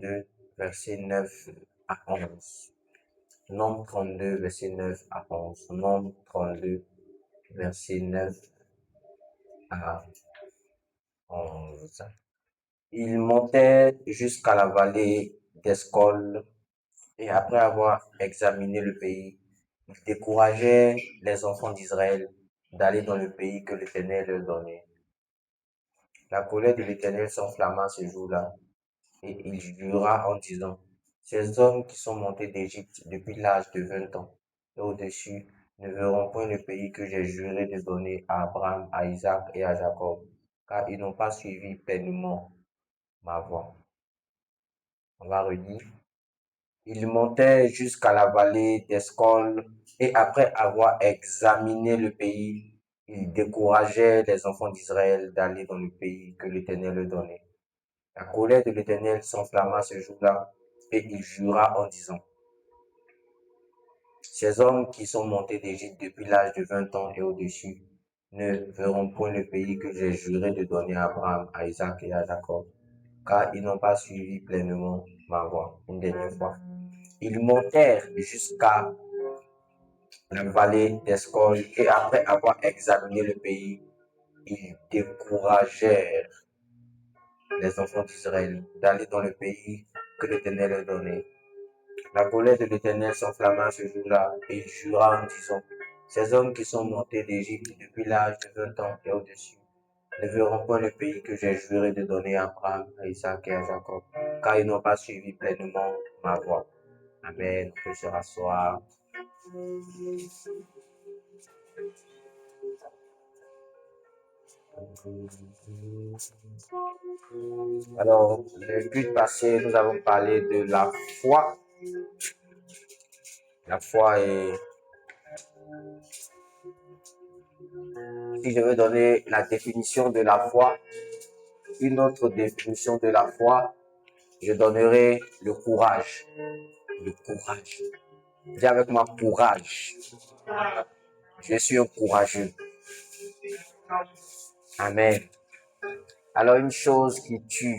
32, verset 9 à 11. Nombre 32, verset 9 à 11. Nombre 32, verset 9 à 11. Il montait jusqu'à la vallée d'Escol et après avoir examiné le pays, il décourageait les enfants d'Israël d'aller dans le pays que l'Éternel leur donnait. La colère de l'Éternel s'enflamma ce jour-là et il jura en disant, ces hommes qui sont montés d'Égypte depuis l'âge de 20 ans et au-dessus ne verront point le pays que j'ai juré de donner à Abraham, à Isaac et à Jacob, car ils n'ont pas suivi pleinement ma voix. On va redire. Il montait jusqu'à la vallée d'Escol et après avoir examiné le pays, il décourageait les enfants d'Israël d'aller dans le pays que l'Éternel leur donnait. La colère de l'Éternel s'enflamma ce jour-là et il jura en disant, ces hommes qui sont montés d'Égypte depuis l'âge de 20 ans et au-dessus ne verront point le pays que j'ai juré de donner à Abraham, à Isaac et à Jacob, car ils n'ont pas suivi pleinement ma voix. Une dernière fois. Ils montèrent jusqu'à la vallée d'Escol et après avoir examiné le pays, ils découragèrent les enfants d'Israël d'aller dans le pays que l'Éternel leur donnait. La colère de l'Éternel s'enflamma ce jour-là et il jura en disant, ces hommes qui sont montés d'Égypte depuis l'âge de 20 ans et au-dessus ne verront point le pays que j'ai juré de donner à Abraham, à Isaac et à Jacob, car ils n'ont pas suivi pleinement ma voix. Amen. On peut se rasseoir. Alors, le but passé, nous avons parlé de la foi. La foi est... Si je veux donner la définition de la foi, une autre définition de la foi, je donnerai le courage. Le courage. Dis avec moi, courage. Je suis un courageux. Amen. Alors, une chose qui tue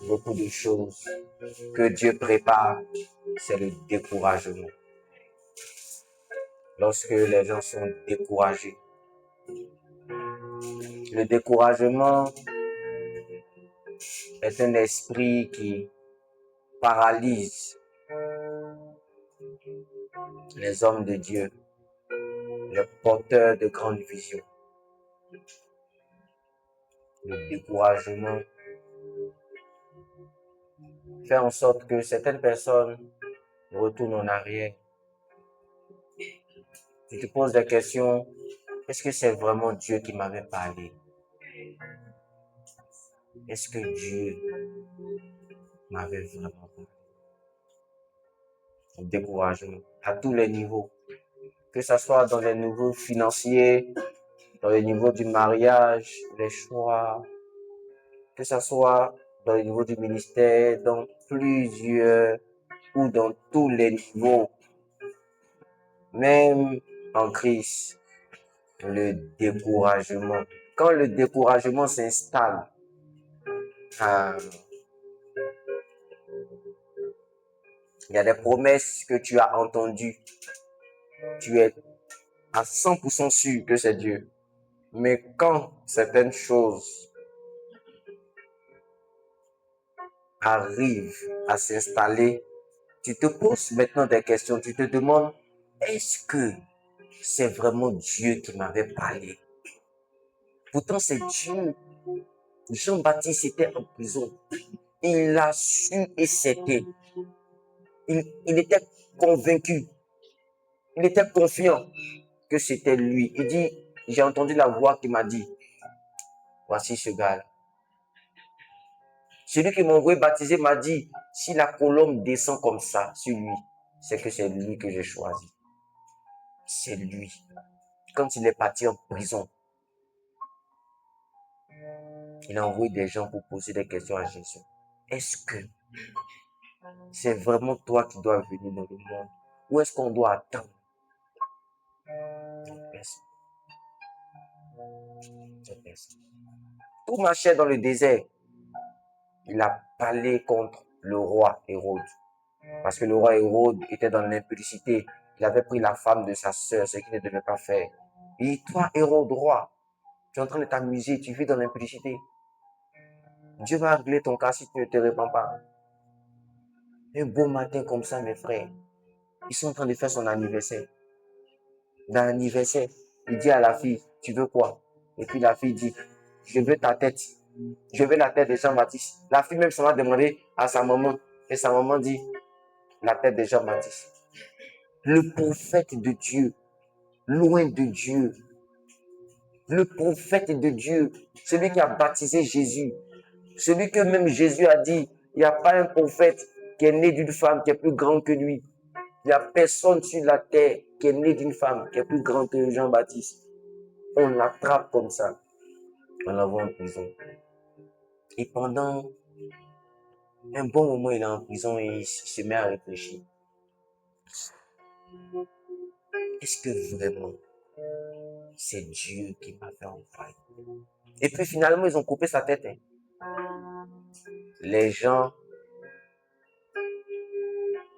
beaucoup de choses que Dieu prépare, c'est le découragement. Lorsque les gens sont découragés, le découragement est un esprit qui paralyse les hommes de Dieu, les porteurs de grandes visions. Le découragement fait en sorte que certaines personnes retournent en arrière. Tu te poses la question, est-ce que c'est vraiment Dieu qui m'avait parlé? Est-ce que Dieu m'avait vraiment parlé? Le découragement à tous les niveaux, que ce soit dans les niveaux financiers, dans le niveau du mariage, les choix, que ce soit dans le niveau du ministère, dans plusieurs ou dans tous les niveaux, même en crise, le découragement. Quand le découragement s'installe, il y a des promesses que tu as entendues, tu es à 100% sûr que c'est Dieu. Mais quand certaines choses arrivent à s'installer, tu te poses maintenant des questions, tu te demandes, est-ce que c'est vraiment Dieu qui m'avait parlé? Pourtant, c'est Dieu. Jean-Baptiste était en prison. Il a su et c'était. Il était convaincu. Il était confiant que c'était lui. Il dit, j'ai entendu la voix qui m'a dit, voici ce gars-là. Celui qui m'a envoyé baptiser m'a dit, si la colombe descend comme ça sur lui, c'est que c'est lui que j'ai choisi. C'est lui. Quand il est parti en prison, il a envoyé des gens pour poser des questions à Jésus. Est-ce que c'est vraiment toi qui dois venir dans le monde? Ou est-ce qu'on doit attendre? Tout marchait dans le désert. il a parlé contre le roi Hérode. Parce que le roi Hérode était dans l'impudicité. Il avait pris la femme de sa sœur, ce qu'il ne devait pas faire. Et toi, Hérode, roi, tu es en train de t'amuser, tu vis dans l'impudicité. Dieu va régler ton cas si tu ne te répands pas. Un beau matin comme ça, mes frères, ils sont en train de faire son anniversaire. Dans l'anniversaire, il dit à la fille, tu veux quoi? Et puis la fille dit, je veux ta tête. Je veux la tête de Jean-Baptiste. La fille même s'en va demander à sa maman. Et sa maman dit, la tête de Jean-Baptiste. Le prophète de Dieu, loin de Dieu. Le prophète de Dieu, celui qui a baptisé Jésus. Celui que même Jésus a dit, il n'y a pas un prophète qui est né d'une femme qui est plus grand que lui. Il n'y a personne sur la terre qui est né d'une femme qui est plus grand que Jean-Baptiste. On l'attrape comme ça. On l'envoie en prison. Et pendant un bon moment, il est en prison et il se met à réfléchir. Est-ce que vraiment c'est Dieu qui m'a fait envoyer? Et puis finalement, ils ont coupé sa tête. Les gens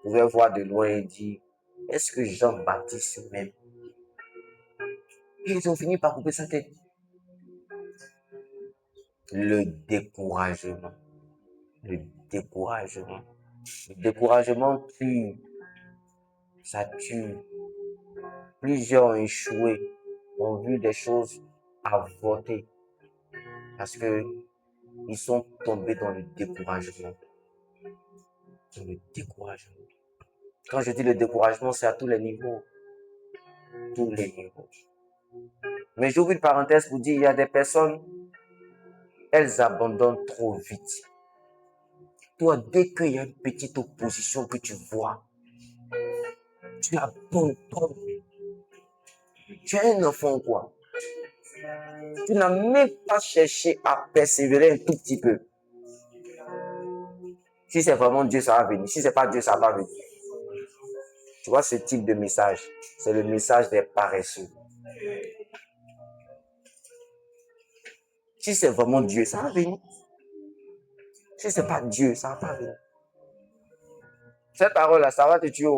pouvaient voir de loin et dire, est-ce que Jean-Baptiste même? Et ils ont fini par couper sa tête. Le découragement. Le découragement. Le découragement tue. Ça tue. Plusieurs ont échoué, ont vu des choses avorter. Parce que ils sont tombés dans le découragement. Dans le découragement. Quand je dis le découragement, c'est à tous les niveaux. Tous les niveaux. Mais j'ouvre une parenthèse pour dire, il y a des personnes, elles abandonnent trop vite. Toi, dès qu'il y a une petite opposition que tu vois, tu abandonnes. Tu es un enfant, quoi. Tu n'as même pas cherché à persévérer un tout petit peu. Si c'est vraiment Dieu, ça va venir. Si c'est pas Dieu, ça va pas venir. Tu vois ce type de message, c'est le message des paresseux. Si c'est vraiment Dieu, ça va venir. Si c'est pas Dieu, ça va pas venir. Cette parole-là, ça va te tuer.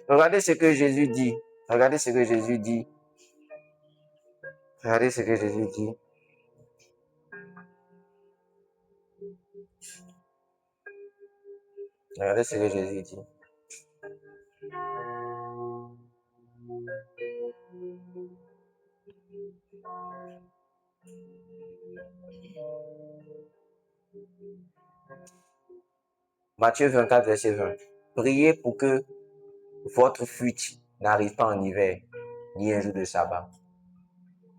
Regardez ce que Jésus dit. Regardez ce que Jésus dit. Regardez ce que Jésus dit. Regardez ce que Jésus dit. Matthieu 24, verset 20. Priez pour que votre fuite n'arrive pas en hiver, ni un jour de sabbat.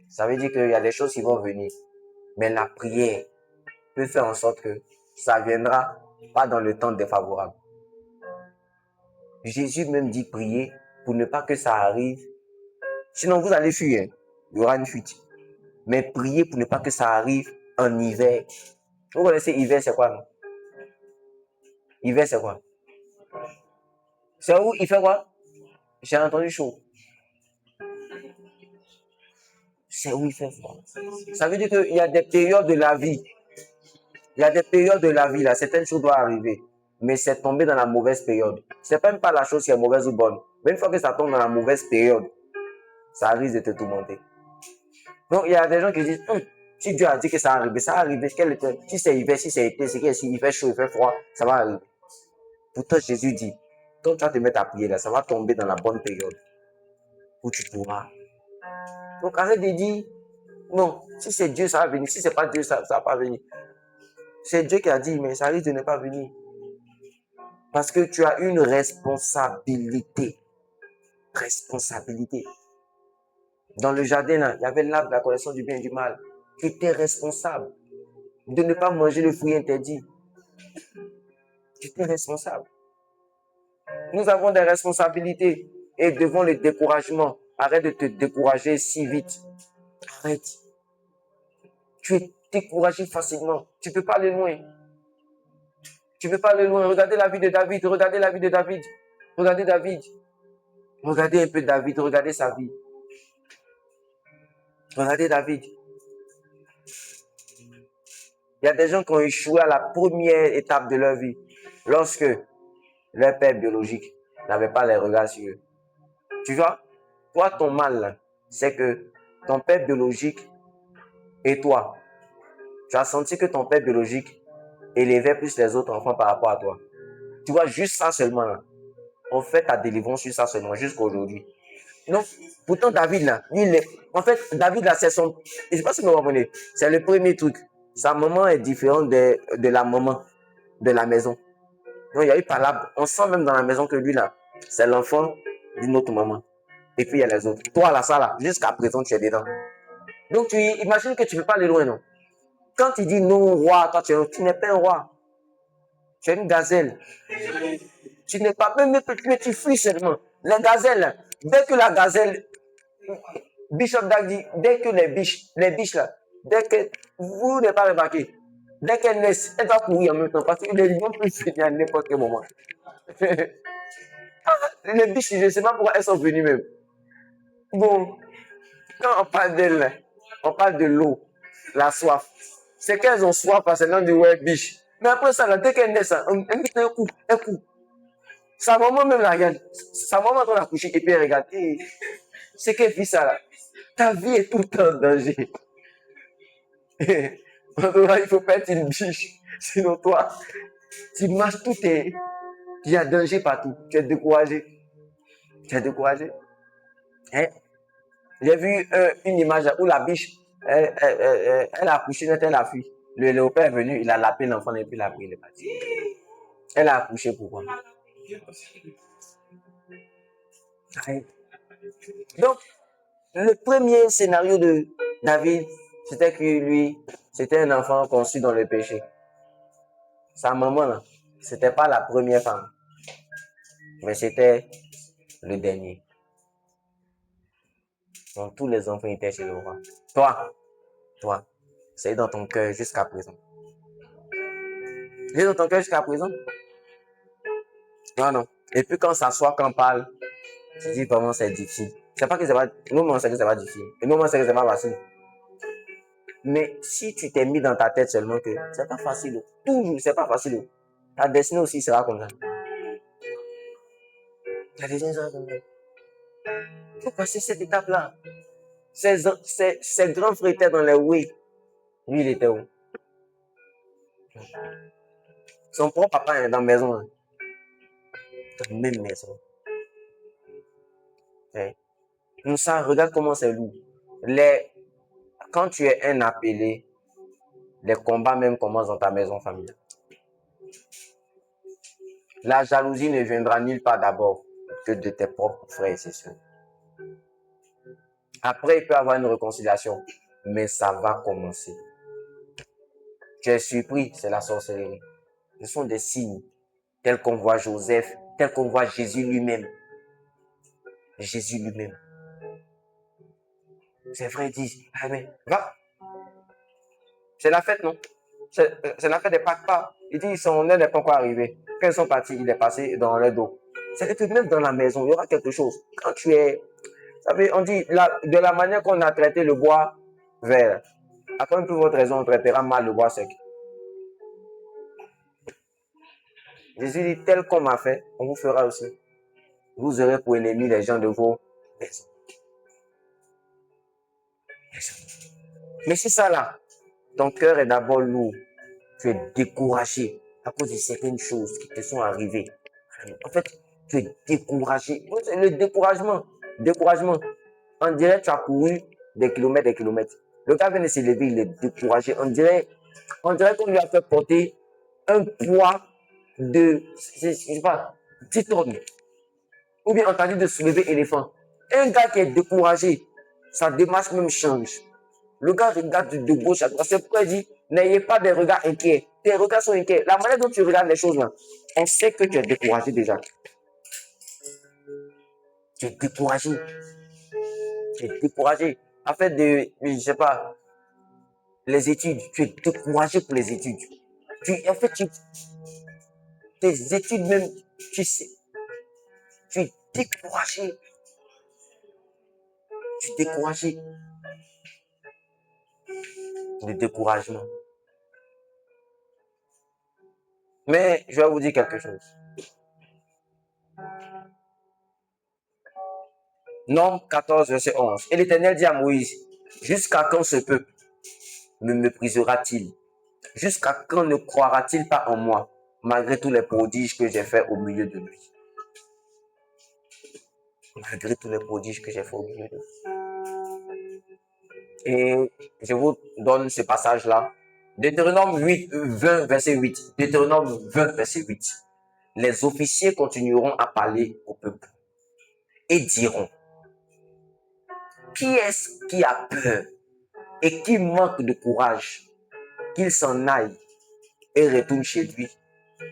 Ça veut dire qu'il y a des choses qui vont venir. Mais la prière peut faire en sorte que ça viendra pas dans le temps défavorable. Jésus même dit prier pour ne pas que ça arrive. Sinon, vous allez fuir. Il y aura une fuite. Mais priez pour ne pas que ça arrive en hiver. Vous connaissez hiver, c'est quoi, non? Hiver, c'est quoi? C'est où il fait quoi? J'ai entendu chaud. C'est où il fait froid. Ça veut dire qu'il y a des périodes de la vie. Il y a des périodes de la vie, là, certaines choses doivent arriver. Mais c'est tombé dans la mauvaise période. C'est même pas la chose qui est mauvaise ou bonne. Mais une fois que ça tombe dans la mauvaise période, ça risque de te tourmenter. Donc, il y a des gens qui disent, si Dieu a dit que ça va arriver, ça va arriver. Si c'est hiver, si c'est été, c'est que s'il fait chaud, il fait froid, ça va arriver. Pourtant, Jésus dit, quand tu vas te mettre à prier là, ça va tomber dans la bonne période où tu pourras. Donc, arrête de dire, non, si c'est Dieu, ça va venir. Si c'est pas Dieu, ça va pas venir. C'est Dieu qui a dit, mais ça risque de ne pas venir. Parce que tu as une responsabilité. Responsabilité. Dans le jardin, là, il y avait l'arbre de la connaissance du bien et du mal. Tu étais responsable de ne pas manger le fruit interdit. Tu étais responsable. Nous avons des responsabilités. Et devant le découragement, arrête de te décourager si vite. Arrête. Tu es découragé facilement. Tu ne peux pas aller loin. Tu ne peux pas aller loin. Regardez la vie de David. Regardez la vie de David. Regardez David. Regardez un peu David. Regardez sa vie. Regardez David. Il y a des gens qui ont échoué à la première étape de leur vie, lorsque leur père biologique n'avait pas les regards sur eux. Tu vois, toi, ton mal, c'est que ton père biologique et toi, tu as senti que ton père biologique élevait plus les autres enfants par rapport à toi. Tu vois, juste ça seulement, là. On fait ta délivrance sur ça seulement, jusqu'à aujourd'hui. Donc, pourtant, David, là, lui, en fait, David, là, c'est son. Je ne sais pas si vous me comprenez. C'est le premier truc. Sa maman est différente de la maman de la maison. Donc, il y a eu par là. On sent même dans la maison que lui, là, c'est l'enfant d'une autre maman. Et puis, il y a les autres. Toi, là, ça, là, jusqu'à présent, tu es dedans. Donc, tu imagines que tu ne peux pas aller loin, non? Quand il dit non, roi, toi, tu n'es pas un roi. Tu es une gazelle. Tu n'es pas, mais tu fuis seulement. La gazelle, dès que la gazelle, Bishop Dag dit, dès que les biches là, dès que vous n'avez pas remarqué, dès qu'elles naissent, elles doivent courir en même temps parce que les lions peuvent venir à n'importe quel moment. Les biches, je ne sais pas pourquoi elles sont venues même. Bon, quand on parle d'elles, on parle de l'eau, la soif. C'est qu'elles ont soif parce qu'elles ont dit ouais, biche. Mais après ça, là, dès qu'elles naissent, elles mettent un coup, un coup. Sa maman même la regarde. Sa maman doit la coucher et puis elle regarde. Hey, c'est qu'elle vit ça là. Ta vie est tout le temps en danger. Il faut pas être une biche. Sinon toi, tu marches tout et il y a danger partout. Tu es découragé. Tu es découragé. Hein? J'ai vu une image où la biche, elle a accouché, elle a fui. Le léopard est venu, il a lapé l'enfant et puis il a pris, il est parti. Elle a accouché pourquoi? Donc, le premier scénario de David, c'était que lui, c'était un enfant conçu dans le péché. Sa maman, là, c'était pas la première femme, mais c'était le dernier. Donc, tous les enfants étaient chez le roi. Toi, c'est dans ton cœur jusqu'à présent. C'est dans ton cœur jusqu'à présent? Non, non. Et puis quand on s'assoit, quand on parle, tu dis vraiment c'est difficile. C'est pas que c'est pas. Nous, on sait que c'est pas difficile. Et nous, on sait que c'est pas facile. Mais si tu t'es mis dans ta tête seulement que c'est pas facile, toujours, c'est pas facile. Ta destinée aussi sera comme ça. Ta destinée sera comme ça. Il faut passer cette étape-là. Ces grands frères étaient dans les oui. Lui, il était où? Son propre papa est dans la maison. Dans la même maison. Hein? Nous, ça, regarde comment c'est lourd. Quand tu es un appelé, les combats même commencent dans ta maison familiale. La jalousie ne viendra nulle part d'abord que de tes propres frères et sœurs. Après, il peut y avoir une réconciliation, mais ça va commencer. Tu es surpris, c'est la sorcellerie. Ce sont des signes, tels qu'on voit Joseph, tels qu'on voit Jésus lui-même. Jésus lui-même. Ses frères disent, ah mais, va. C'est la fête, non? C'est la fête des Pâques, pas. Il dit, son heure n'est pas encore arrivée. Quand ils sont partis, il est passé dans leur dos. C'est que même dans la maison, il y aura quelque chose. Quand tu es, vous savez, on dit, de la manière qu'on a traité le bois vert, à quoi pour votre raison, on traitera mal le bois sec. Jésus dit, tel qu'on m'a fait, on vous fera aussi. Vous aurez pour ennemi les gens de vos maisons. Mais c'est ça là. Ton cœur est d'abord lourd. Tu es découragé à cause de certaines choses qui te sont arrivées. En fait, tu es découragé. Le découragement. Découragement. On dirait que tu as couru des kilomètres et des kilomètres. Le gars vient de se lever, il est découragé. On dirait qu'on lui a fait porter un poids de, je sais pas, 10 tonnes. Ou bien on t'a dit de soulever éléphant. Un gars qui est découragé, sa démarche même change. Le gars regarde de gauche à droite. C'est pourquoi il dit, n'ayez pas des regards inquiets. Tes regards sont inquiets. La manière dont tu regardes les choses là, on sait que tu es découragé déjà. Tu es découragé. Tu es découragé. En fait, je sais pas, les études, tu es découragé pour les études. En fait, tes études même, tu sais, tu es découragé. Tu es découragé. Le découragement. Mais je vais vous dire quelque chose. Nombre 14, verset 11. Et l'Éternel dit à Moïse, jusqu'à quand ce peuple me méprisera-t-il? Jusqu'à quand ne croira-t-il pas en moi, malgré tous les prodiges que j'ai faits au milieu de lui? Malgré tous les prodiges que j'ai faits au milieu de lui. Et je vous donne ce passage-là. Deutéronome 20, verset 8. Deutéronome 20, verset 8. Les officiers continueront à parler au peuple et diront, qui est-ce qui a peur et qui manque de courage, qu'il s'en aille et retourne chez lui,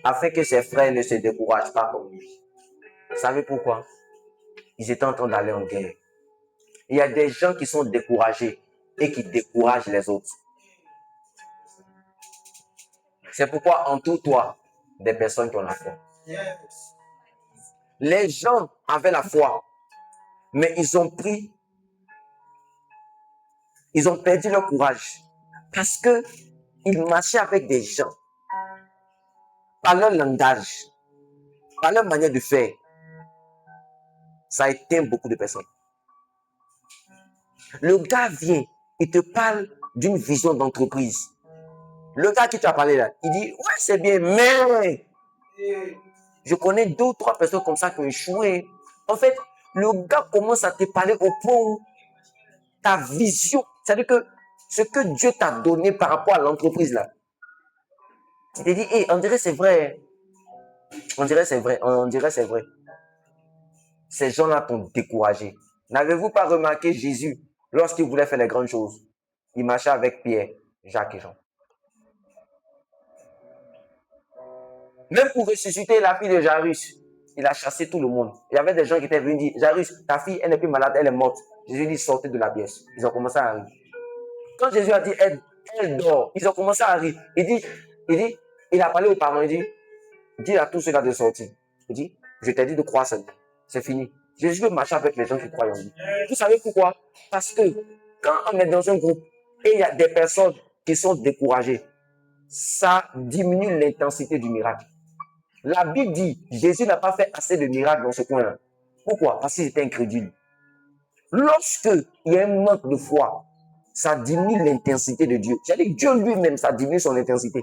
afin que ses frères ne se découragent pas comme lui. Vous savez pourquoi? Ils étaient en train d'aller en guerre. Il y a des gens qui sont découragés et qui découragent les autres. C'est pourquoi entoure-toi des personnes qui ont la foi. Les gens avaient la foi, mais ils ont perdu leur courage parce que ils marchaient avec des gens, par leur langage, par leur manière de faire. Ça a éteint beaucoup de personnes. Le gars vient, il te parle d'une vision d'entreprise. Le gars qui t'a parlé là, il dit, ouais, c'est bien, mais je connais 2 ou 3 personnes comme ça qui ont échoué. En fait, le gars commence à te parler au point où ta vision, c'est-à-dire que ce que Dieu t'a donné par rapport à l'entreprise là, tu te dis, hey, on dirait c'est vrai. On dirait c'est vrai. On dirait c'est vrai. Ces gens-là t'ont découragé. N'avez-vous pas remarqué Jésus, lorsqu'il voulait faire les grandes choses, il marchait avec Pierre, Jacques et Jean. Même pour ressusciter la fille de Jairus, il a chassé tout le monde. Il y avait des gens qui étaient venus dire, Jairus, ta fille, elle n'est plus malade, elle est morte. Jésus dit, sortez de la pièce. Ils ont commencé à rire. Quand Jésus a dit, elle dort, ils ont commencé à rire. Il a parlé aux parents, il dit, dis à tous ceux-là de sortir. Il dit, je t'ai dit de croire seulement. C'est fini. Jésus veut marcher avec les gens qui croient en lui. Vous savez pourquoi? Parce que quand on est dans un groupe et il y a des personnes qui sont découragées, ça diminue l'intensité du miracle. La Bible dit, Jésus n'a pas fait assez de miracles dans ce coin-là. Pourquoi? Parce qu'il était incrédule. Lorsque il y a un manque de foi, ça diminue l'intensité de Dieu. C'est-à-dire que Dieu lui-même, ça diminue son intensité.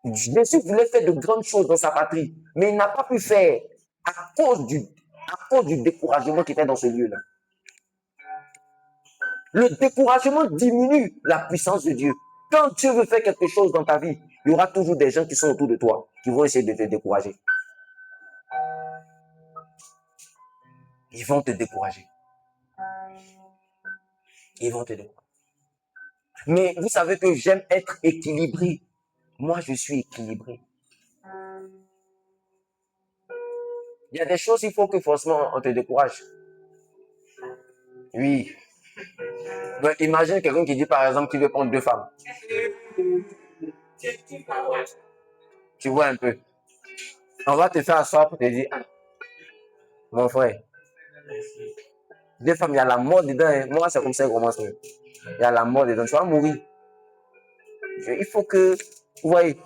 Jésus voulait faire de grandes choses dans sa patrie, mais il n'a pas pu faire à cause du découragement qui était dans ce lieu-là. Le découragement diminue la puissance de Dieu. Quand Dieu veut faire quelque chose dans ta vie, il y aura toujours des gens qui sont autour de toi, qui vont essayer de te décourager. Ils vont te décourager. Ils vont te décourager. Mais vous savez que j'aime être équilibré. Moi, je suis équilibré. Il y a des choses, il faut que forcément on te décourage. Oui. Donc, imagine quelqu'un qui dit par exemple qu'il veut prendre 2 femmes. Tu vois un peu. On va te faire asseoir pour te dire, ah, mon frère, 2 femmes, il y a la mort dedans. Hein. Moi, c'est comme ça que commence. Il y a la mort dedans. Tu vas mourir. Il faut que, vous voyez,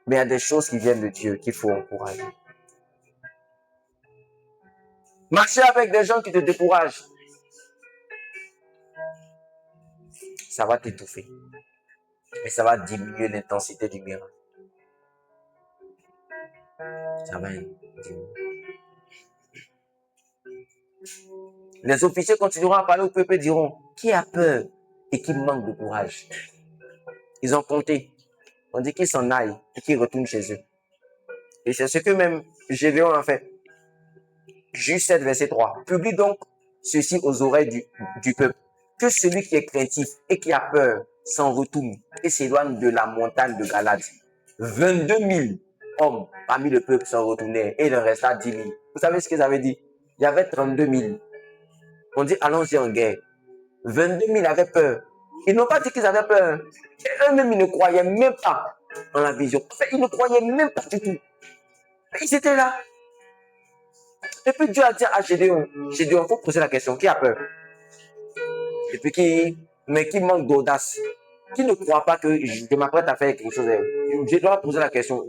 mais il y a des choses qui viennent de Dieu qu'il faut encourager. Marcher avec des gens qui te découragent, ça va t'étouffer. Et ça va diminuer l'intensité du miracle. Ça va diminuer. Les officiers continueront à parler au peuple et diront, qui a peur et qui manque de courage? Ils ont compté. On dit qu'ils s'en aillent et qu'ils retournent chez eux. Et c'est ce que même Gédéon a fait. Juge 7, verset 3. Publie donc ceci aux oreilles du peuple. Que celui qui est craintif et qui a peur s'en retourne et s'éloigne de la montagne de Galade. 22 000 hommes parmi le peuple sont retournés et il en resta 10 000. Vous savez ce qu'ils avaient dit? Il y avait 32 000. On dit allons-y en guerre. 22 000 avaient peur. Ils n'ont pas dit qu'ils avaient peur. Et eux-mêmes, ils ne croyaient même pas en la vision. En fait, ils ne croyaient même pas du tout. Ils étaient là. Et puis Dieu a dit à Gédéon, il faut poser la question, qui a peur? Et puis qui manque d'audace? qui ne croit pas que je m'apprête à faire quelque chose, je dois poser la question.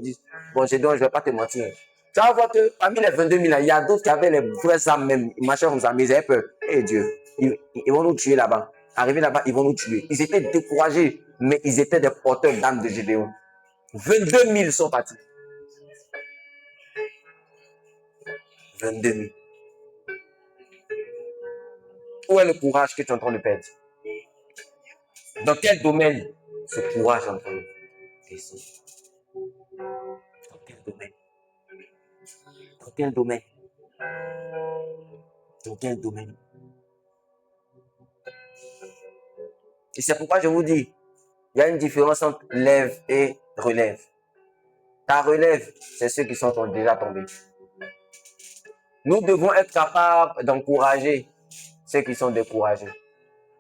Bon, je ne vais pas te mentir. Tu vas voir que parmi les 22 000, il y a d'autres qui avaient les vraies âmes même, machin comme ça, mais ils avaient peur. Eh Dieu, ils vont nous tuer là-bas. Arrivés là-bas, ils vont nous tuer. Ils étaient découragés, mais ils étaient des porteurs d'âmes de Gédéon. 22 000 sont partis. 22 000. Où est le courage que tu es en train de perdre? Dans quel domaine ce courage est en train de baisser? Dans quel domaine? Dans quel domaine? Dans quel domaine? Et c'est pourquoi je vous dis, il y a une différence entre lève et relève. Ta relève, c'est ceux qui sont déjà tombés. Nous devons être capables d'encourager ceux qui sont découragés.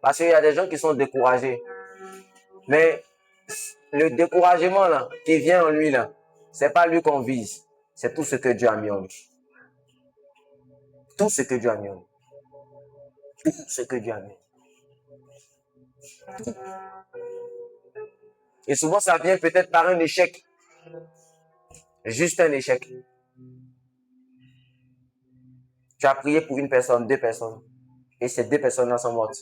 Parce qu'il y a des gens qui sont découragés. Mais le découragement là, qui vient en lui là, c'est pas lui qu'on vise. C'est tout ce que Dieu a mis en lui. Tout ce que Dieu a mis en lui. Tout ce que Dieu a mis. Tout. Et souvent, ça vient peut-être par un échec. Juste un échec. Tu as prié pour une personne, 2 personnes. Et ces 2 personnes-là sont mortes.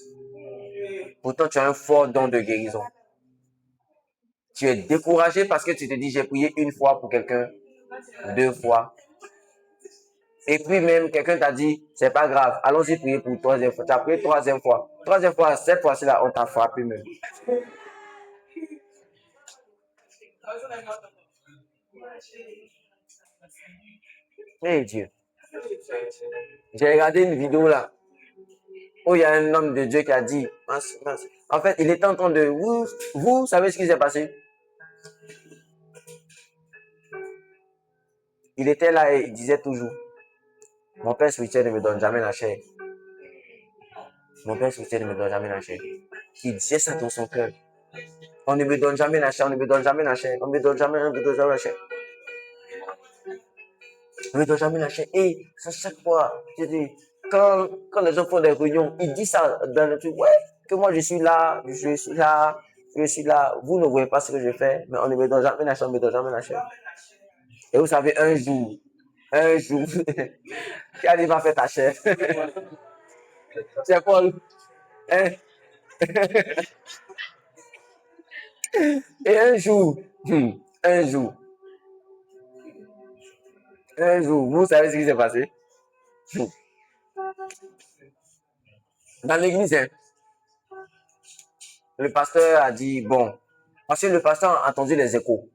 Pourtant, tu as un fort don de guérison. Tu es découragé parce que tu te dis, j'ai prié une fois pour quelqu'un, 2 fois. Et puis même, quelqu'un t'a dit, c'est pas grave, allons-y prier pour 3e fois. Tu as prié 3e fois. 3e fois, cette fois-ci là, on t'a frappé même. Eh Dieu. J'ai regardé une vidéo là, où il y a un homme de Dieu qui a dit, en fait, il était en train de, vous savez ce qui s'est passé? Il était là et il disait toujours, mon père spirituel ne me donne jamais la chair. Mon père spirituel ne me donne jamais la chair. Il disait ça dans son cœur. On ne me donne jamais la chair, on ne me donne jamais la chair, on ne me donne jamais la chair. On ne me donne jamais la chair. Et à chaque fois, je dis, quand les gens font des réunions, ils disent ça dans le truc, ouais, que moi je suis là, je suis là, je suis là. Vous ne voyez pas ce que je fais, mais on ne me donne jamais la chair, on ne me donne jamais la chair. Et vous savez, un jour, qui arrive à faire ta chair? C'est Paul. Hein? Et un jour, vous savez ce qui s'est passé? Dans l'église, hein, le pasteur a dit, bon, parce que le pasteur a entendu les échos.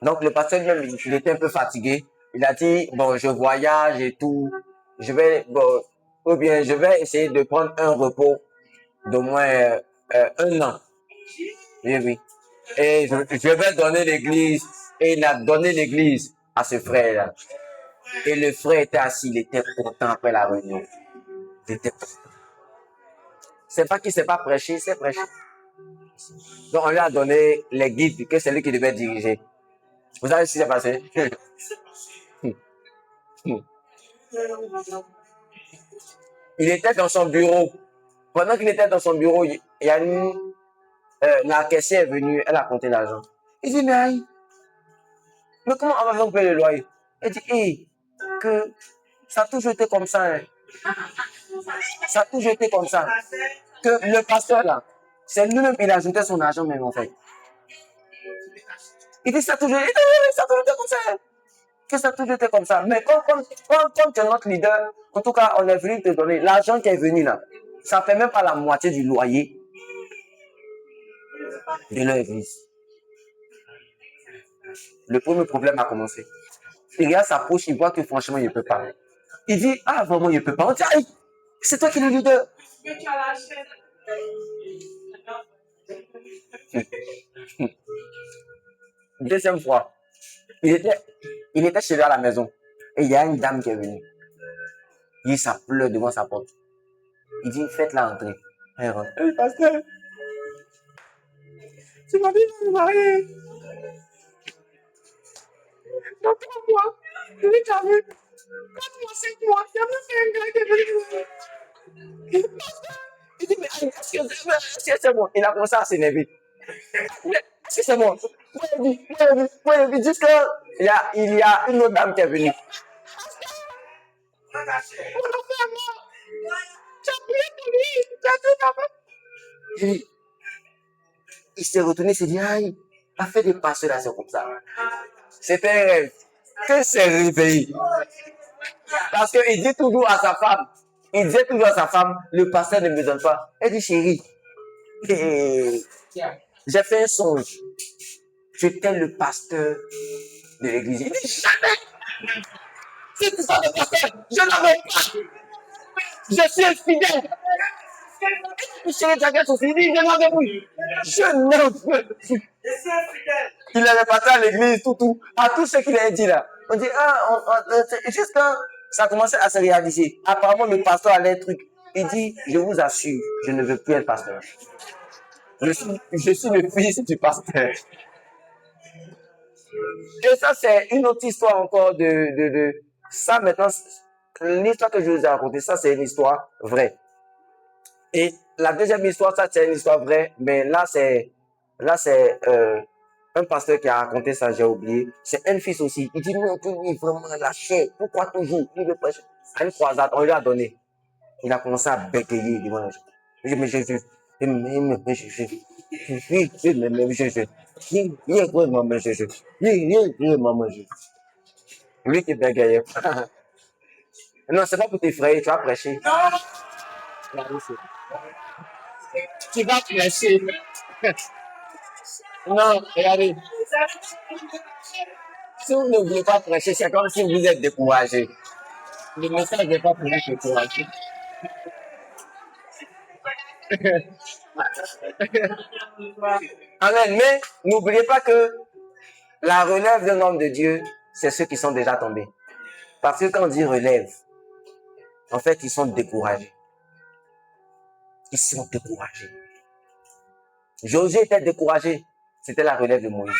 Donc le pasteur lui-même, il était un peu fatigué. Il a dit, bon, je voyage et tout, je vais essayer de prendre un repos d'au moins 1 an. Oui, oui. Et je vais donner l'église. Et il a donné l'église à ce frère-là. Et le frère était assis, il était content après la réunion. Il était content. C'est pas qu'il ne s'est pas prêché, il s'est prêché. Donc on lui a donné les guides que c'est lui qui devait diriger. Vous savez ce qui s'est passé? Il était dans son bureau. Pendant qu'il était dans son bureau, il y a la caissière est venue, elle a compté l'argent. Il dit, mais comment on va payer le loyer? Elle dit, que ça a toujours été comme ça. Hein. Ça a toujours été comme ça. Que le pasteur là, c'est lui-même, il a ajouté son argent même en fait. Il dit, ça a toujours été comme ça. Hein. Que ça a toujours été comme ça. Mais comme tu es notre leader, en tout cas, on est venu te donner l'argent qui est venu là. Ça ne fait même pas la moitié du loyer de leur église. Le premier problème a commencé. Il regarde sa poche, il voit que franchement, il ne peut pas. Il dit, vraiment, il ne peut pas. On dit, c'est toi qui es le leader. Deuxième fois, il était chez lui à la maison. Et il y a une dame qui est venue. Il dit, ça pleure devant sa porte. Il dit, faites-la entrer. Elle rentre. Pasteur, tu m'as dit de me marier. Dans 3 mois, je l'ai déjà vu. 4 mois, 5 mois, il y a même un gars qui est venu. Pasteur, Il dit, mais est-ce que c'est bon? Il a commencé à s'énerver. Mais est-ce que c'est bon? Moi, il dit, jusqu'à il y a une autre dame qui est venue. Mon enfant, tu as prié pour lui, tu as tout d'abord. Il s'est retourné, il s'est dit, aïe, a fait des passes là, c'est comme ça. C'était un rêve. Que c'est réveillé. Parce qu'il dit toujours à sa femme, il disait toujours à sa femme, le pasteur ne me donne pas. Elle dit, chérie, j'ai fait un songe. J'étais le pasteur de l'église. Il dit, jamais! C'est ça le pasteur! Je n'en veux pas! Je suis infidèle! Chérie, ta gueule, il dit, je n'en veux plus! Je n'en veux plus! Il avait parti à l'église, tout, à tout ce qu'il a dit là. On dit, juste quand ça commençait à se réaliser, apparemment le pasteur allait un truc. Il dit, je vous assure, je ne veux plus être pasteur. Je suis le fils du pasteur. Et ça, c'est une autre histoire encore de ça maintenant. L'histoire que je vous ai racontée, ça, c'est une histoire vraie. Et la deuxième histoire, ça, c'est une histoire vraie, mais là, c'est un pasteur qui a raconté ça, j'ai oublié. C'est un fils aussi. Il dit, non, lui, vraiment lâché. Pourquoi toujours? Il veut prêcher. À une croisade, on lui a donné. Il a commencé à bégayer. Il dit, mais Jésus, mais Jésus, mais Jésus. Il est quoi, maman Jésus? Il est maman Jésus. Lui qui bégayait. Non, c'est pas pour t'effrayer, tu vas prêcher. Tu vas prêcher. Non, regardez. Si vous ne voulez pas prêcher, c'est comme si vous êtes découragé. Le message n'est pas pour vous décourager. Amen. Mais n'oubliez pas que la relève d'un homme de Dieu, c'est ceux qui sont déjà tombés. Parce que quand on dit relève, en fait, ils sont découragés. Ils sont découragés. Josué était découragé. C'était la relève de Moïse.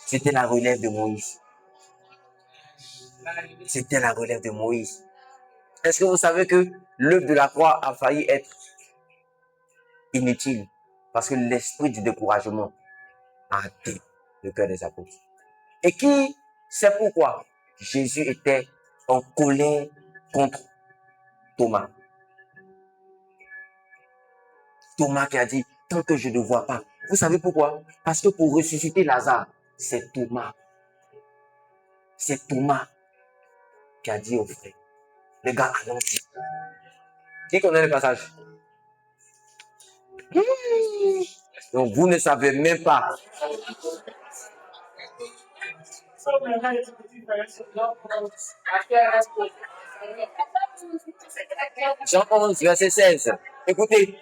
C'était la relève de Moïse. C'était la relève de Moïse. Est-ce que vous savez que l'œuvre de la croix a failli être inutile? Parce que l'esprit du découragement a atteint le cœur des apôtres. Et qui sait pourquoi Jésus était en colère contre Thomas? Thomas qui a dit, tant que je ne vois pas. Vous savez pourquoi? Parce que pour ressusciter Lazare, c'est Thomas. C'est Thomas qui a dit au frère, les gars, allons-y. Qui connaît le passage? Donc vous ne savez même pas. Jean 11, verset 16. Écoutez,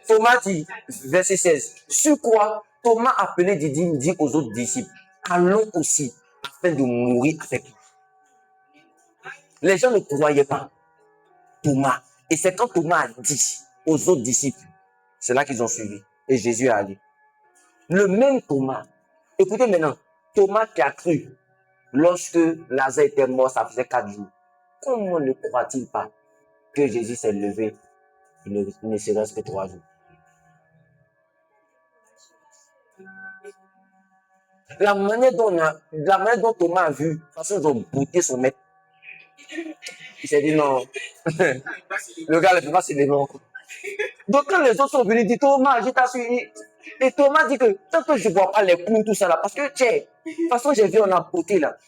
Thomas dit, verset 16, sur quoi Thomas appelé dit aux autres disciples, allons aussi afin de mourir avec lui. Les gens ne croyaient pas Thomas. Et c'est quand Thomas a dit aux autres disciples, c'est là qu'ils ont suivi. Et Jésus est allé. Le même Thomas, écoutez maintenant, Thomas qui a cru lorsque Lazare était mort, ça faisait 4 jours. Comment ne croit-il pas que Jésus s'est levé? Il ne se reste que 3 jours. La manière dont Thomas a vu, parce qu'ils ont bouté son maître, il s'est dit non. Le gars ne peut pas se lever encore. Donc quand les autres sont venus, dire Thomas, je t'assure. Et Thomas dit que tant que je ne vois pas les clous, tout ça là, parce que tiens, de toute façon j'ai vu on a bouté là.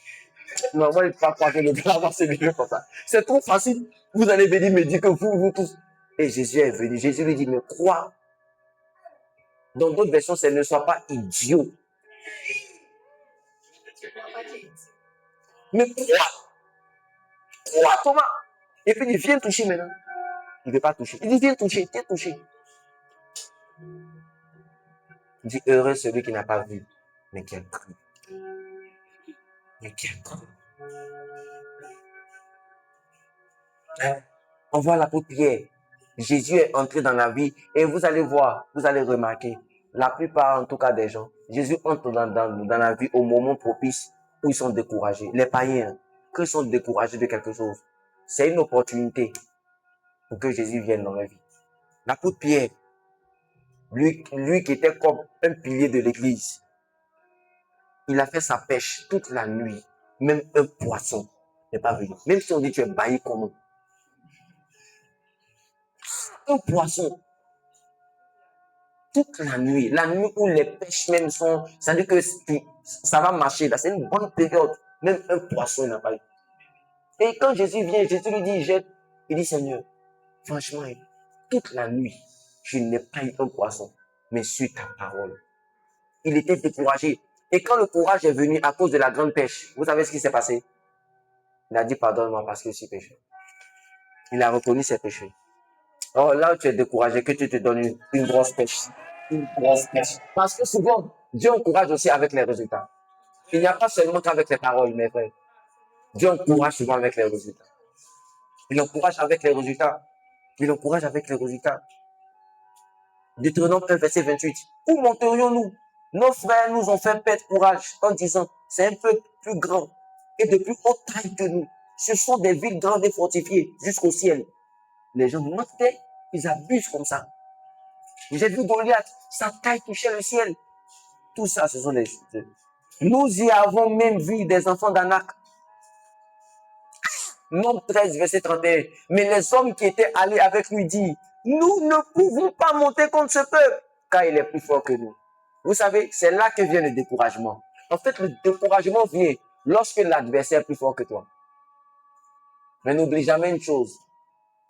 Non, moi je ne peux pas croire que le gars va se lever comme ça. C'est trop facile. Vous allez venir me dire que vous tous. Et Jésus est venu. Jésus lui dit, mais crois. Dans d'autres versions, c'est ne sois pas idiot. Mais crois Thomas. Et puis il dit, viens toucher maintenant. Il ne veut pas toucher. Il dit, viens toucher, viens toucher. Il dit, heureux celui qui n'a pas vu, mais qui a cru. Mais qui a cru. On voit l'apôtre Pierre. Jésus est entré dans la vie et vous allez voir, vous allez remarquer, la plupart en tout cas des gens, Jésus entre dans la vie au moment propice où ils sont découragés. Les païens, quand ils sont découragés de quelque chose, c'est une opportunité pour que Jésus vienne dans leur vie. L'apôtre Pierre, lui qui était comme un pilier de l'église, il a fait sa pêche toute la nuit. Même un poisson n'est pas venu. Même si on dit tu es bailli comme nous. Un poisson. Toute la nuit où les pêches même sont, ça veut dire que ça va marcher. Là, c'est une bonne période. Même un poisson n'a pas eu. Et quand Jésus vient, Jésus lui dit, il dit, Seigneur, franchement, toute la nuit, je n'ai pas eu un poisson, mais sur ta parole. Il était découragé. Et quand le courage est venu à cause de la grande pêche, vous savez ce qui s'est passé? Il a dit, pardonne-moi parce que je suis pécheur. Il a reconnu ses péchés. Oh, là où tu es découragé, que tu te donnes une grosse pêche. Une grosse pêche. Parce que souvent, Dieu encourage aussi avec les résultats. Il n'y a pas seulement qu'avec les paroles, mes frères. Dieu encourage souvent avec les résultats. Il encourage avec les résultats. Il encourage avec les résultats. Deutéronome 1, verset 28. Où monterions-nous? Nos frères nous ont fait perdre courage en disant, c'est un peu plus grand et de plus haute taille que nous. Ce sont des villes grandes et fortifiées jusqu'au ciel. Les gens montaient, ils abusent comme ça. J'ai vu Goliath, sa taille touchait le ciel. Tout ça, ce sont des choses. Nous y avons même vu des enfants d'Anak. Nombre 13, verset 31. Mais les hommes qui étaient allés avec lui disent, nous ne pouvons pas monter contre ce peuple, car il est plus fort que nous. Vous savez, c'est là que vient le découragement. En fait, le découragement vient lorsque l'adversaire est plus fort que toi. Mais n'oublie jamais une chose.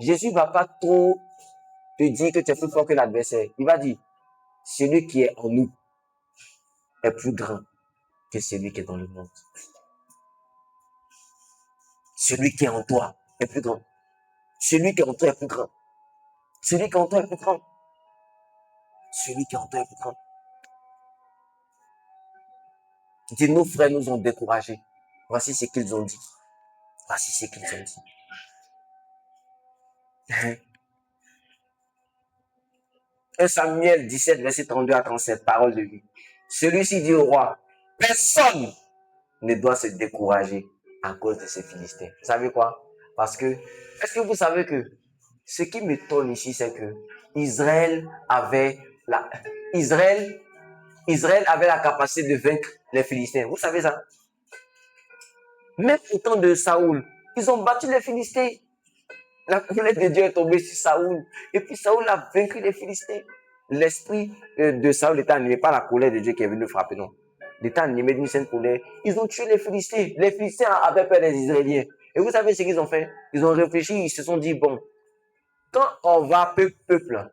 Jésus ne va pas trop te dire que tu es plus fort que l'adversaire. Il va dire, celui qui est en nous est plus grand que celui qui est dans le monde. Celui qui est en toi est plus grand. Celui qui est en toi est plus grand. Celui qui est en toi est plus grand. Celui qui est en toi est plus grand. Dis, nos frères nous ont découragés. Voici ce qu'ils ont dit. Voici ce qu'ils ont dit. 1 Samuel 17, verset 32 à 37, parole de vie. Celui-ci dit au roi, personne ne doit se décourager à cause de ces Philistins. Vous savez quoi? Parce que, est-ce que vous savez que ce qui m'étonne ici, c'est que Israël avait la capacité de vaincre les Philistins. Vous savez ça? Même au temps de Saoul, ils ont battu les Philistins. La colère de Dieu est tombée sur Saoul. Et puis Saoul a vaincu les Philistins. L'esprit de Saoul était animé par la colère de Dieu qui est venu frapper, non. Il était animé d'une sainte colère. Ils ont tué les Philistins. Les Philistins avaient peur des Israéliens. Et vous savez ce qu'ils ont fait? Ils ont réfléchi, ils se sont dit, bon, quand on va peuple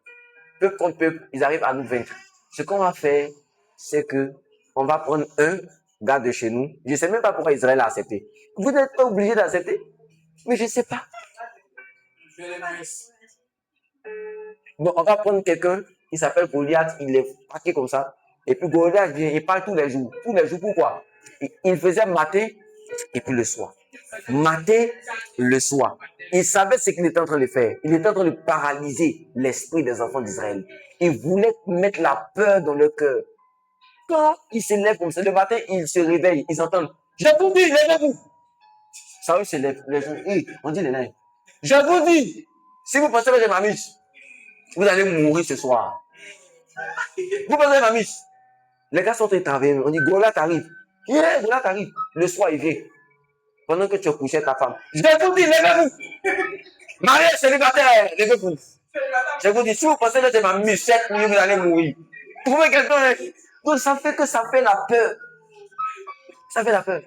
contre peuple, ils arrivent à nous vaincre. Ce qu'on va faire, c'est que on va prendre un gars de chez nous. Je ne sais même pas pourquoi Israël a accepté. Vous n'êtes pas obligé d'accepter. Mais je ne sais pas. Bon, on va prendre quelqu'un, il s'appelle Goliath, il est paqué comme ça. Et puis Goliath vient, il parle tous les jours. Tous les jours, pourquoi? Il faisait matin et puis le soir. Matin, le soir. Il savait ce qu'il était en train de faire. Il était en train de paralyser l'esprit des enfants d'Israël. Il voulait mettre la peur dans leur cœur. Quand il se lève comme ça, le matin, il se réveille, ils entendent, je vous dis, levez-vous. Ça se lève, on dit les nains. Je vous dis, si vous pensez que j'ai ma miche, vous allez mourir ce soir. Vous pensez ma miche. Les gars sont énervés. On dit, Goliath arrive. Yeah, Goliath arrive. Le soir, il vient. Pendant que tu as couché ta femme. Je vous dis, levez-vous. Marié, célibataire, levez-vous. Je vous dis, si vous pensez que c'est ma miche, vous allez mourir. Vous pouvez quelqu'un. Donc, ça fait que ça fait la peur. Ça fait la peur.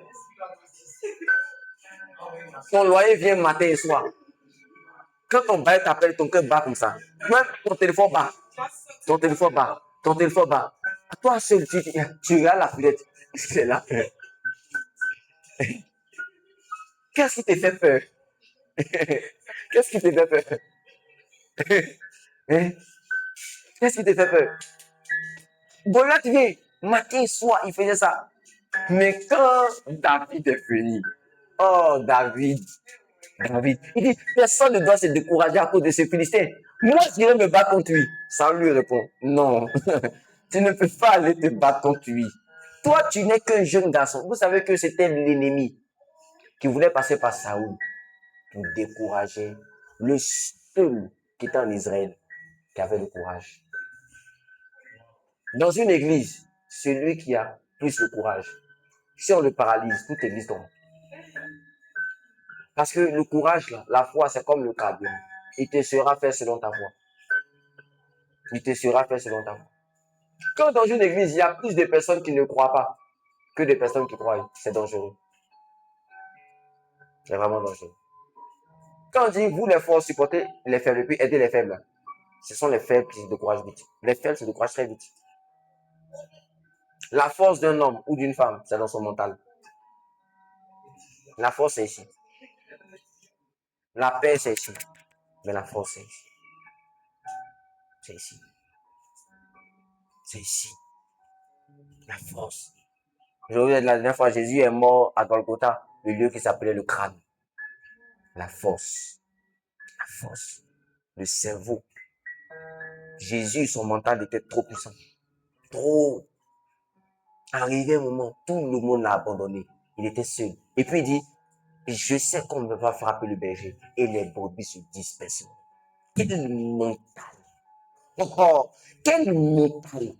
Ton loyer vient matin et soir. Quand ton bail t'appelle, ton cœur bat comme ça. Même ton téléphone bat. Ton téléphone bat. Ton téléphone bat. À toi seul, tu regardes la fenêtre. C'est la peur. Qu'est-ce qui te fait peur? Qu'est-ce qui te fait peur? Qu'est-ce qui te fait peur? Goliath vient, matin et soir, il faisait ça. Mais quand David est venu, oh David, il dit, personne ne doit se décourager à cause de ces Philistins. Moi, je dirais me battre contre lui. Saül lui répond, non, tu ne peux pas aller te battre contre lui. Toi, tu n'es qu'un jeune garçon. Vous savez que c'était l'ennemi qui voulait passer par Saül pour décourager le seul qui était en Israël qui avait le courage. Dans une église, celui qui a plus le courage, si on le paralyse, toute église tombe. Parce que le courage, là, la foi, c'est comme le carburant. Il te sera fait selon ta foi. Il te sera fait selon ta foi. Quand dans une église, il y a plus de personnes qui ne croient pas que de personnes qui croient, c'est dangereux. C'est vraiment dangereux. Quand on dit, vous les forts, supportez les faibles, et puis aidez les faibles, ce sont les faibles qui se découragent vite. Les faibles se découragent très vite. La force d'un homme ou d'une femme, c'est dans son mental. La force, c'est ici. La paix, c'est ici. Mais la force, c'est ici. C'est ici. C'est ici. La force. Je vous ai dit la dernière fois, Jésus est mort à Golgotha, le lieu qui s'appelait le crâne. La force. La force. Le cerveau. Jésus, son mental était trop puissant. Trop. Arrivé un moment, tout le monde l'a abandonné. Il était seul. Et puis il dit, je sais qu'on ne va frapper le berger et les brebis se disperseront. Quel mental. Oh, quel mental.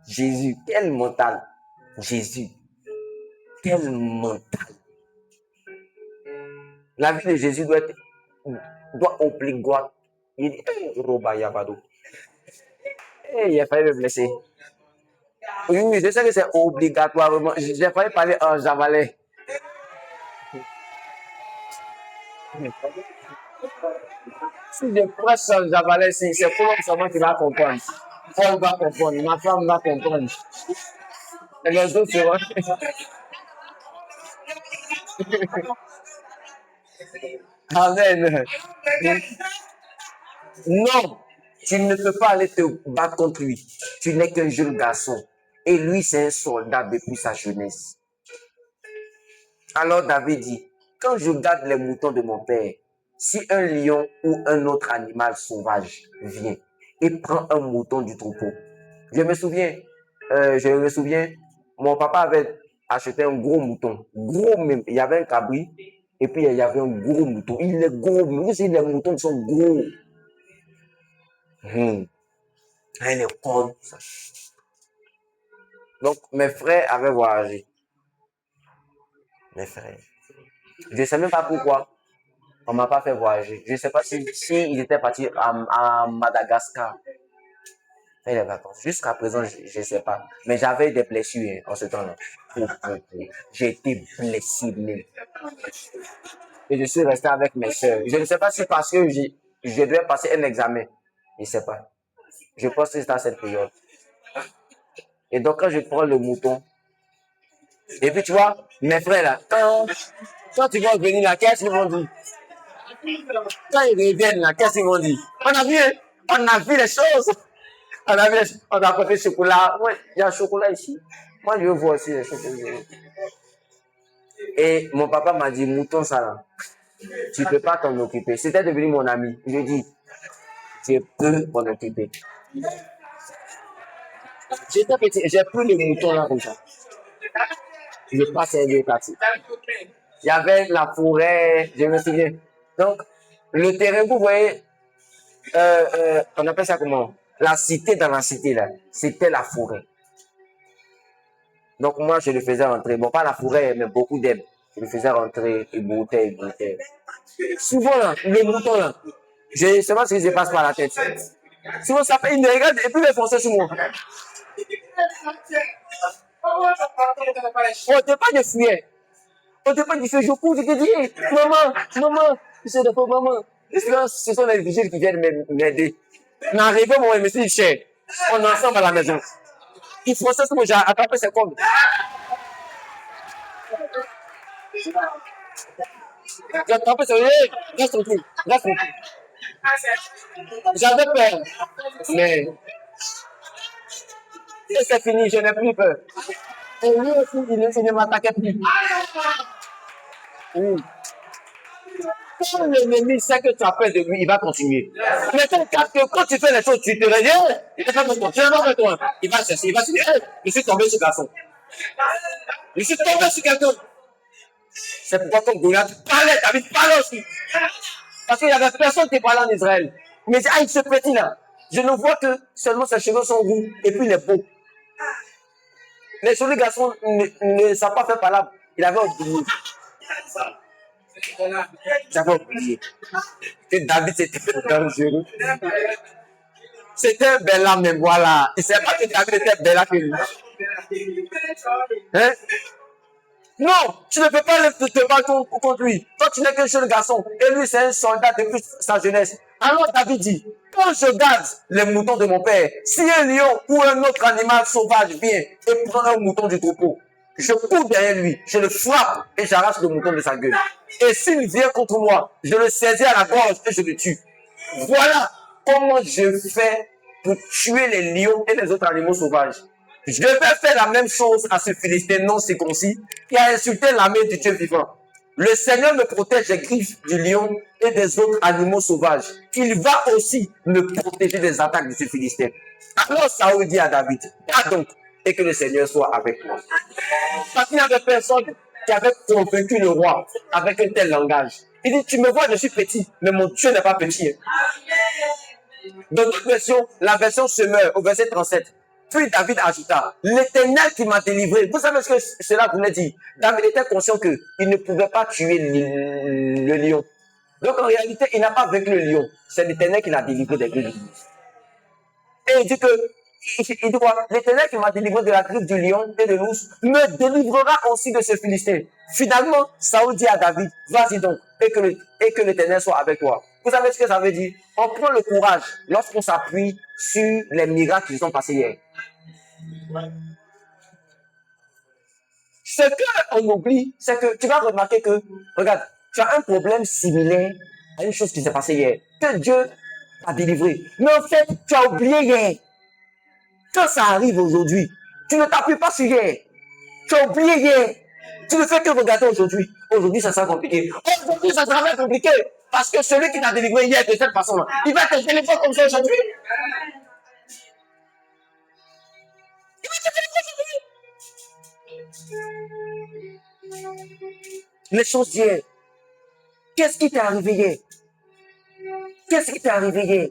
Jésus, quel mental. Jésus, quel mental. La vie de Jésus doit obligatoire. Il dit, Roba Yabado. Il a failli me blesser. Oui, je sais que c'est obligatoirement. J'ai failli parler en javalais. Si je prêche en javalais, c'est Paul seulement qui va comprendre. Paul va comprendre, ma femme va comprendre. Et les autres seront. Amen. Non, tu ne peux pas aller te battre contre lui. Tu n'es qu'un jeune garçon. Et lui, c'est un soldat depuis sa jeunesse. Alors David dit, quand je garde les moutons de mon père, si un lion ou un autre animal sauvage vient et prend un mouton du troupeau, je me souviens, mon papa avait acheté un gros mouton, gros même, il y avait un cabri, et puis il y avait un gros mouton. Il est gros, vous savez, les moutons sont gros. Elle est comme ça. Donc, mes frères avaient voyagé. Mes frères. Je ne sais même pas pourquoi on ne m'a pas fait voyager. Je ne sais pas si ils étaient partis à Madagascar. Et les vacances. Jusqu'à présent, je ne sais pas. Mais j'avais des blessures en ce temps-là. J'ai été blessé. Et je suis resté avec mes soeurs. Je ne sais pas si parce que je devais passer un examen. Je ne sais pas. Je pense que c'est à cette période. Et donc, quand je prends le mouton, et puis tu vois, mes frères là, quand ils vont venir là, qu'est-ce qu'ils vont dire? Quand ils reviennent là, qu'est-ce qu'ils vont dire? On a vu les choses. On a apporté le chocolat. Ouais, il y a un chocolat ici. Moi, je veux voir aussi les chocolats. Et mon papa m'a dit, mouton ça là, tu ne peux pas t'en occuper. C'était devenu mon ami. Je dis, je peux m'en occuper. J'étais petit, j'ai pris le mouton là comme ça. Je passais les quartiers. Il y avait la forêt, je me souviens. Donc, le terrain, vous voyez, on appelle ça comment? La cité dans la cité, là, c'était la forêt. Donc, moi, je le faisais rentrer. Bon, pas la forêt, mais beaucoup d'herbes. Je le faisais rentrer, et bouteille. Souvent, là, le mouton, là, je ne sais pas ce qui se passe par la tête. Souvent, ça fait une regarde et puis il est foncé sur moi. On ne peut pas de fuir. On ne peut pas de fuir. Je cours, je te dis, hey, maman, c'est de faux, maman. Ce sont les vigiles qui viennent m'aider. On est arrivé, moi, je me suis dit, cher, on est ensemble à la maison. Il faut ça, j'ai attrapé ses cordes. J'ai attrapé ses cordes. Reste tranquille. J'avais peur. Mais c'est fini, je n'ai plus peur. Et lui aussi, il ne m'attaquait plus. Oui. Quand l'ennemi sait que tu as peur de lui, il va continuer. Mais quand tu fais les choses, tu te réveilles, il va faire ton tu vas toi. Il va chercher, il va se dire, hey, je suis tombé sur garçon. Je suis tombé sur quelqu'un. C'est pourquoi comme Goliath parlait, David parlait aussi. Parce qu'il n'y avait personne qui parlait en Israël. Mais ah, il se petit là. Je ne vois que seulement ses cheveux sont roux et puis il est beau. Les jolis garçons ne savent pas faire palabre. Il avait oublié. J'avais oublié que David c'était dangereux. C'était Bella, mais voilà. Il ne savait pas que David était Bella que lui. Hein? Non, tu ne peux pas te battre contre lui. Toi, tu n'es qu'un jeune garçon. Et lui, c'est un soldat depuis sa jeunesse. Alors David dit, quand je garde les moutons de mon père, si un lion ou un autre animal sauvage vient et prend un mouton du troupeau, je cours derrière lui, je le frappe et j'arrache le mouton de sa gueule. Et s'il vient contre moi, je le saisis à la gorge et je le tue. Voilà comment je fais pour tuer les lions et les autres animaux sauvages. Je vais faire la même chose à ce Philistin non circoncis qui a insulté l'armée du Dieu vivant. Le Seigneur me protège des griffes du lion et des autres animaux sauvages. Il va aussi me protéger des attaques de ce Philistin. Alors Saoul dit à David, va donc et que le Seigneur soit avec toi. Parce qu'il n'y avait personne qui avait convaincu le roi avec un tel langage. Il dit, tu me vois, je suis petit, mais mon Dieu n'est pas petit. Dans notre version, la version semeur, au verset 37, puis David ajouta, l'Éternel qui m'a délivré. Vous savez ce que cela voulait dire? David était conscient qu'il ne pouvait pas tuer le lion. Donc en réalité, il n'a pas vaincu le lion. C'est l'Éternel qui l'a délivré des griffes. Et il dit que, il dit quoi? L'Éternel qui m'a délivré de la griffe du lion et de l'ours me délivrera aussi de ce Philistin. Finalement, Saoul dit à David, vas-y donc, et que l'Éternel soit avec toi. Vous savez ce que ça veut dire? On prend le courage lorsqu'on s'appuie sur les miracles qui sont passés hier. Ce qu'on oublie, c'est que tu vas remarquer que, regarde, tu as un problème similaire à une chose qui s'est passée hier, que Dieu t'a délivré. Mais en fait, tu as oublié hier. Quand ça arrive aujourd'hui, tu ne t'appuies pas sur hier. Tu as oublié hier. Tu ne fais que regarder aujourd'hui. Aujourd'hui, ça sera compliqué. Aujourd'hui, ça sera compliqué. Parce que celui qui t'a délivré hier de cette façon-là, il va te téléphoner comme ça aujourd'hui. Les choses d'hier. Qu'est-ce qui t'est arrivé hier? Qu'est-ce qui t'est arrivé hier?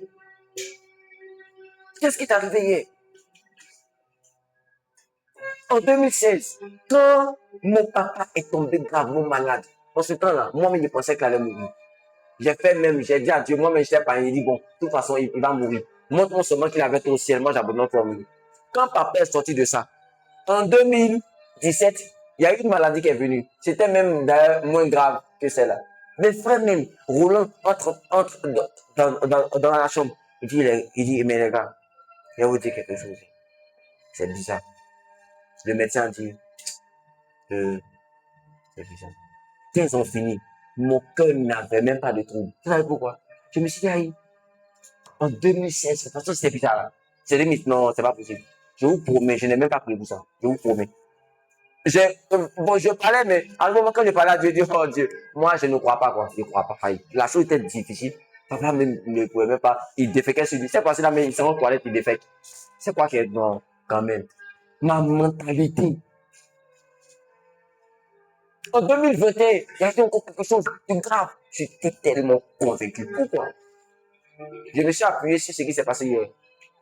Qu'est-ce qui t'est arrivé hier? En 2016, quand mon papa est tombé gravement malade, en ce temps-là, moi-même, je pensais qu'il allait mourir. J'ai dit à Dieu, moi-même, je n'étais pas, il dit, bon, de toute façon, il va mourir. Montre-moi seulement qu'il avait été au ciel, moi, j'abandonne pour mourir. Quand papa est sorti de ça, en 2017, il y a eu une maladie qui est venue. C'était même d'ailleurs moins grave que celle-là. Mes frères même, roulant dans la chambre, il dit, mais les gars, je vais vous dire quelque chose. C'est bizarre. Le médecin dit que c'est bizarre. Quand ils ont fini, mon cœur n'avait même pas de trouble. Vous savez pourquoi? Je me suis dit, aïe, en 2016, de toute façon, c'était bizarre là. C'est limite, non, c'est pas possible. Je vous promets, je n'ai même pas pris pour ça. Je vous promets. Je parlais, mais à un moment, quand je parlais à Dieu, je dis, oh Dieu, moi, je ne crois pas, quoi. Je ne crois pas. Aïe. La chose était difficile. Papa même ne pouvait même pas. Il déféquait sur lui. C'est quoi, c'est là, mais il s'en va toilette, il défèque. C'est quoi qui est non, quand même. Ma mentalité. En 2021, il y a eu encore quelque chose de grave. J'étais tellement convaincu. Pourquoi? Je me suis appuyé sur ce qui s'est passé hier.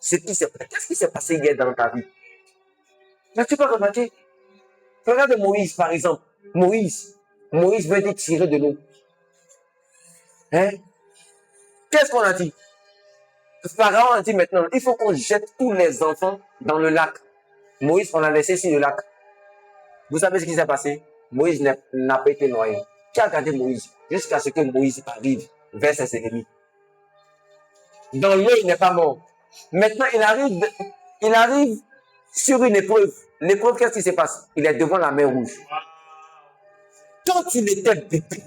Qu'est-ce qui s'est passé hier dans ta vie? N'as-tu pas remarqué? Regarde Moïse, par exemple. Moïse veut être tiré de l'eau. Hein? Qu'est-ce qu'on a dit? Pharaon a dit maintenant, il faut qu'on jette tous les enfants dans le lac. Moïse, on l'a laissé sur le lac. Vous savez ce qui s'est passé? Moïse n'a pas été noyé. Qui a gardé Moïse? Jusqu'à ce que Moïse arrive vers ses ennemis. Dans l'eau, il n'est pas mort. Maintenant, il arrive sur une épreuve. L'épreuve, qu'est-ce qui se passe? Il est devant la mer Rouge. Quand il était bébé,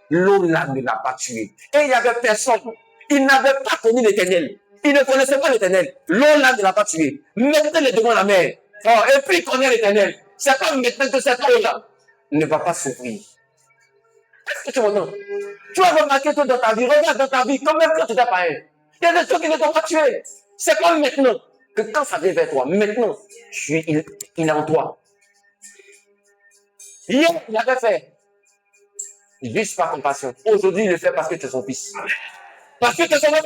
l'eau là ne l'a pas tué. Et il n'y avait personne. Il n'avait pas connu l'Éternel. Il ne connaissait pas l'Éternel. L'eau là ne l'a pas tué. Maintenant, il est devant la mer. Oh, et puis il connaît l'Éternel. C'est pas maintenant que cette eau-là ne va pas souffrir. Est-ce que tu m'entends? Tu as remarqué que dans ta vie, regarde dans ta vie, quand même quand tu t'es païen, il y a des choses qui ne t'ont pas tué. C'est pas maintenant que quand ça vient vers toi, maintenant, il est en toi. Hier, il avait fait juste par compassion. Aujourd'hui, il le fait parce que tu es son fils. Parce que tes enfants,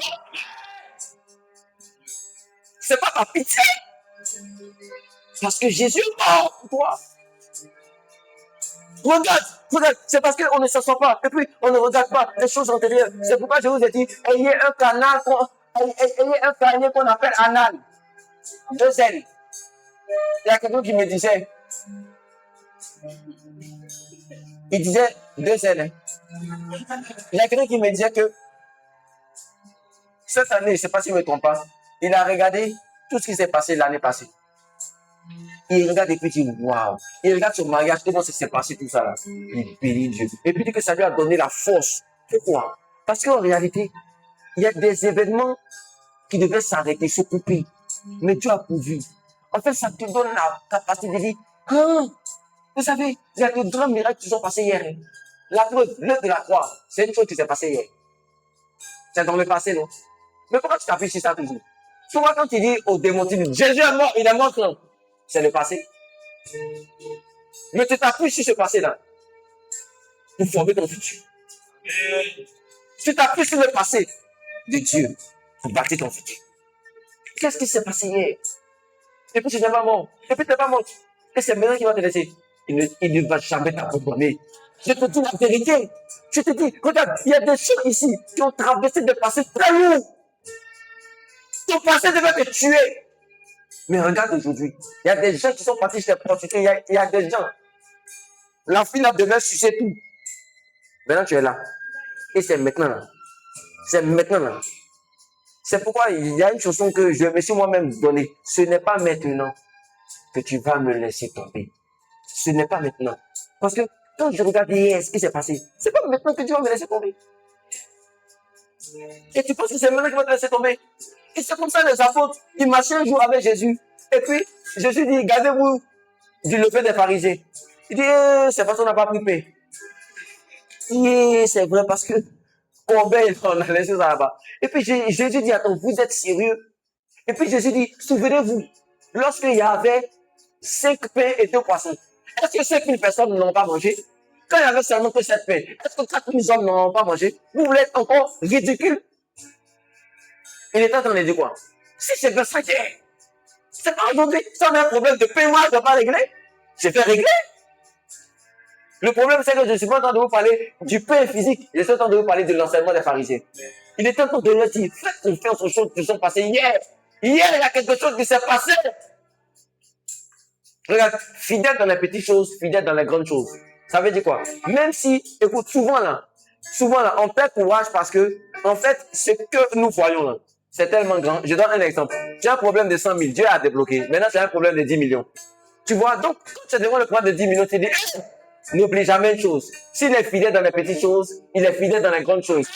c'est pas ta pitié. Parce que Jésus est mort pour toi. Regarde, c'est parce qu'on ne s'assoit pas, et puis on ne regarde pas les choses antérieures. C'est pourquoi je vous ai dit, ayez un canal, ayez un panier qu'on appelle anal. 2 ailes. Il y a quelqu'un qui me disait, il disait 2 ailes. Il y a quelqu'un qui me disait que cette année, je ne sais pas si je ne me trompe pas, il a regardé tout ce qui s'est passé l'année passée. Il regarde et puis il dit, waouh. Il regarde son mariage, comment ça s'est passé tout ça là. Il bénit Dieu. Et puis il dit que ça lui a donné la force. Pourquoi? Parce qu'en réalité, il y a des événements qui devaient s'arrêter, se couper. Mais Dieu a pourvu. En fait, ça te donne la capacité de dire, ah, vous savez, il y a de grands miracles qui sont passés hier. La preuve, l'œuvre de la croix, c'est une chose qui s'est passée hier. C'est dans le passé, non? Mais pourquoi tu t'appuies sur ça toujours? Souvent, quand tu dis au démon, tu dis, Jésus est mort, il est mort, non? C'est le passé. Mais tu t'appuies sur ce passé-là pour former ton futur. Tu t'appuies sur le passé de Dieu pour bâtir ton futur. Qu'est-ce qui s'est passé hier? Et puis tu n'es pas mort. Et puis tu n'es pas mort. Et c'est maintenant qu'il va te laisser. Il ne va jamais t'abandonner. Je te dis la vérité. Je te dis, regarde, il y a des choses ici qui ont traversé des passés très lourds. Ton passé devait te tuer. Mais regarde aujourd'hui, il y a des gens qui sont partis chez les prostituées, il y a des gens. La fille là devait sucer tout. Maintenant tu es là. Et c'est maintenant là. C'est maintenant là. C'est pourquoi il y a une chanson que je me suis moi-même donnée. Ce n'est pas maintenant que tu vas me laisser tomber. Ce n'est pas maintenant. Parce que quand je regarde hier ce qui s'est passé, c'est pas maintenant que tu vas me laisser tomber. Et tu penses que c'est maintenant qu'il va te laisser tomber. Et c'est comme ça les apôtres, ils marchaient un jour avec Jésus. Et puis, Jésus dit, gardez-vous du lever des pharisiens. Il dit, c'est parce qu'on n'a pas pris paix. C'est vrai parce que combien on a laissé ça là-bas. Et puis Jésus dit, attends, vous êtes sérieux? Et puis Jésus dit, souvenez-vous, lorsqu'il y avait 5 pains et 2 poissons, est-ce que 5000 personnes n'ont pas mangé? Quand il y avait seulement que 7 pains, est-ce que 4000 hommes n'ont pas mangé? Vous voulez être encore ridicule? Il était en train de dire quoi? Si c'est de ça qui est, c'est pas aujourd'hui. Si on a un problème de paiement, je ne vais pas régler. Je vais régler. Le problème, c'est que je ne suis pas en train de vous parler du pain physique. Je suis en train de vous parler de l'enseignement des pharisiens. Il était en train de leur dire, faites confiance aux choses qui sont passées hier. Hier, il y a quelque chose qui s'est passé. Regarde, fidèle dans les petites choses, fidèle dans les grandes choses. Ça veut dire quoi? Même si, écoute, souvent là, on perd courage parce que, en fait, ce que nous voyons là, c'est tellement grand. Je donne un exemple. Tu as un problème de 100 000, Dieu a débloqué. Maintenant, tu as un problème de 10 millions. Tu vois, donc, quand tu devant le problème de 10 millions, tu dis, n'oublie jamais une chose. S'il est fidèle dans les petites choses, il est fidèle dans les grandes choses.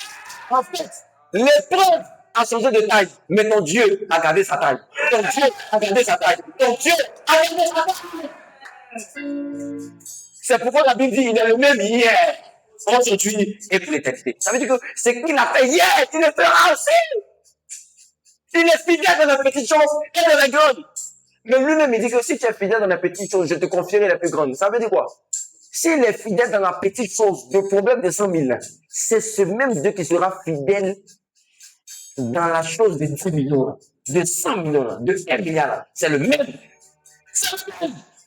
En fait, l'épreuve a changé de taille, mais ton Dieu a gardé sa taille. Ton Dieu a gardé sa taille. Ton Dieu a gardé sa taille. C'est pourquoi la Bible dit, il est le même hier, aujourd'hui et pour l'éternité. Ça veut dire que ce qu'il a fait hier, il le fera aussi. Il est fidèle dans les petites choses et dans les grandes. Mais lui-même, il dit que si tu es fidèle dans les petites choses, je te confierai les plus grandes. Ça veut dire quoi? S'il est fidèle dans la petite chose, le problème de 100 000, c'est ce même Dieu qui sera fidèle dans la chose de 10 millions, de 100 millions, de 1 milliard. C'est le même.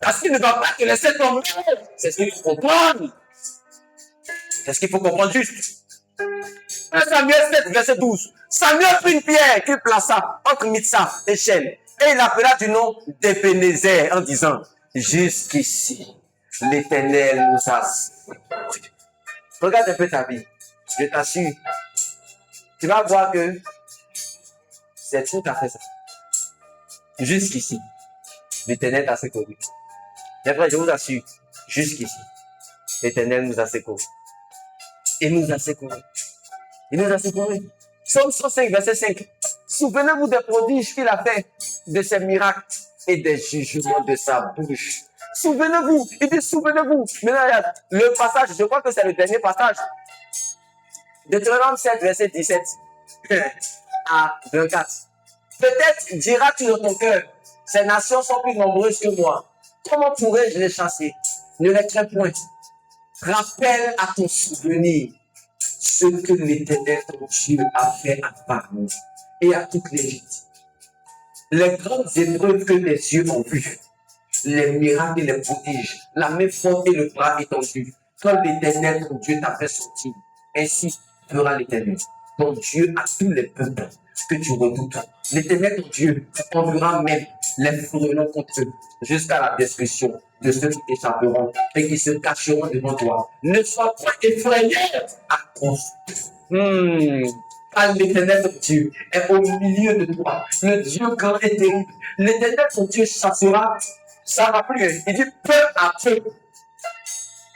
Parce qu'il ne va pas te laisser tomber. C'est ce qu'il faut comprendre. C'est ce qu'il faut comprendre juste. 1 Samuel 7, verset 12. Samuel prit une pierre qu'il plaça entre Mitzah et Shem. Et il appela du nom d'Ebenezer en disant, jusqu'ici, l'Éternel nous a... Regarde un peu ta vie. Je t'assure. Tu vas voir que c'est tout à fait ça. Jusqu'ici, l'Éternel t'a secouru. Et après, je vous assure, jusqu'ici, l'Éternel nous a secouru. Il nous a secouru. Il nous a secouru. Psaume 105, verset 5. Souvenez-vous des prodiges qu'il a fait, de ses miracles et des jugements de sa bouche. Souvenez-vous, il dit souvenez-vous. Maintenant, regarde, le passage, je crois que c'est le dernier passage. Deutéronome 7, verset 17 à 24. Peut-être diras-tu dans ton cœur, ces nations sont plus nombreuses que moi. Comment pourrais-je les chasser? Ne les crains point. Rappelle à ton souvenir ce que l'Éternel ton Dieu a fait à Pharaon et à toute l'Égypte. Les grandes épreuves que les yeux ont vues, les miracles et les prodiges, la main forte et le bras étendu, quand l'Éternel ton Dieu t'a fait sortir, ainsi fera l'Éternel ton Dieu à tous les peuples que tu redoutes. L'Éternel ton Dieu enverra même les frelons contre eux jusqu'à la destruction de ceux qui échapperont et qui se cacheront devant toi. Ne sois pas effrayé à cause. Car l'Éternel ton Dieu est au milieu de toi, le Dieu grand et terrible. L'Éternel ton Dieu chassera, ça va plus. Il dit peu à peu.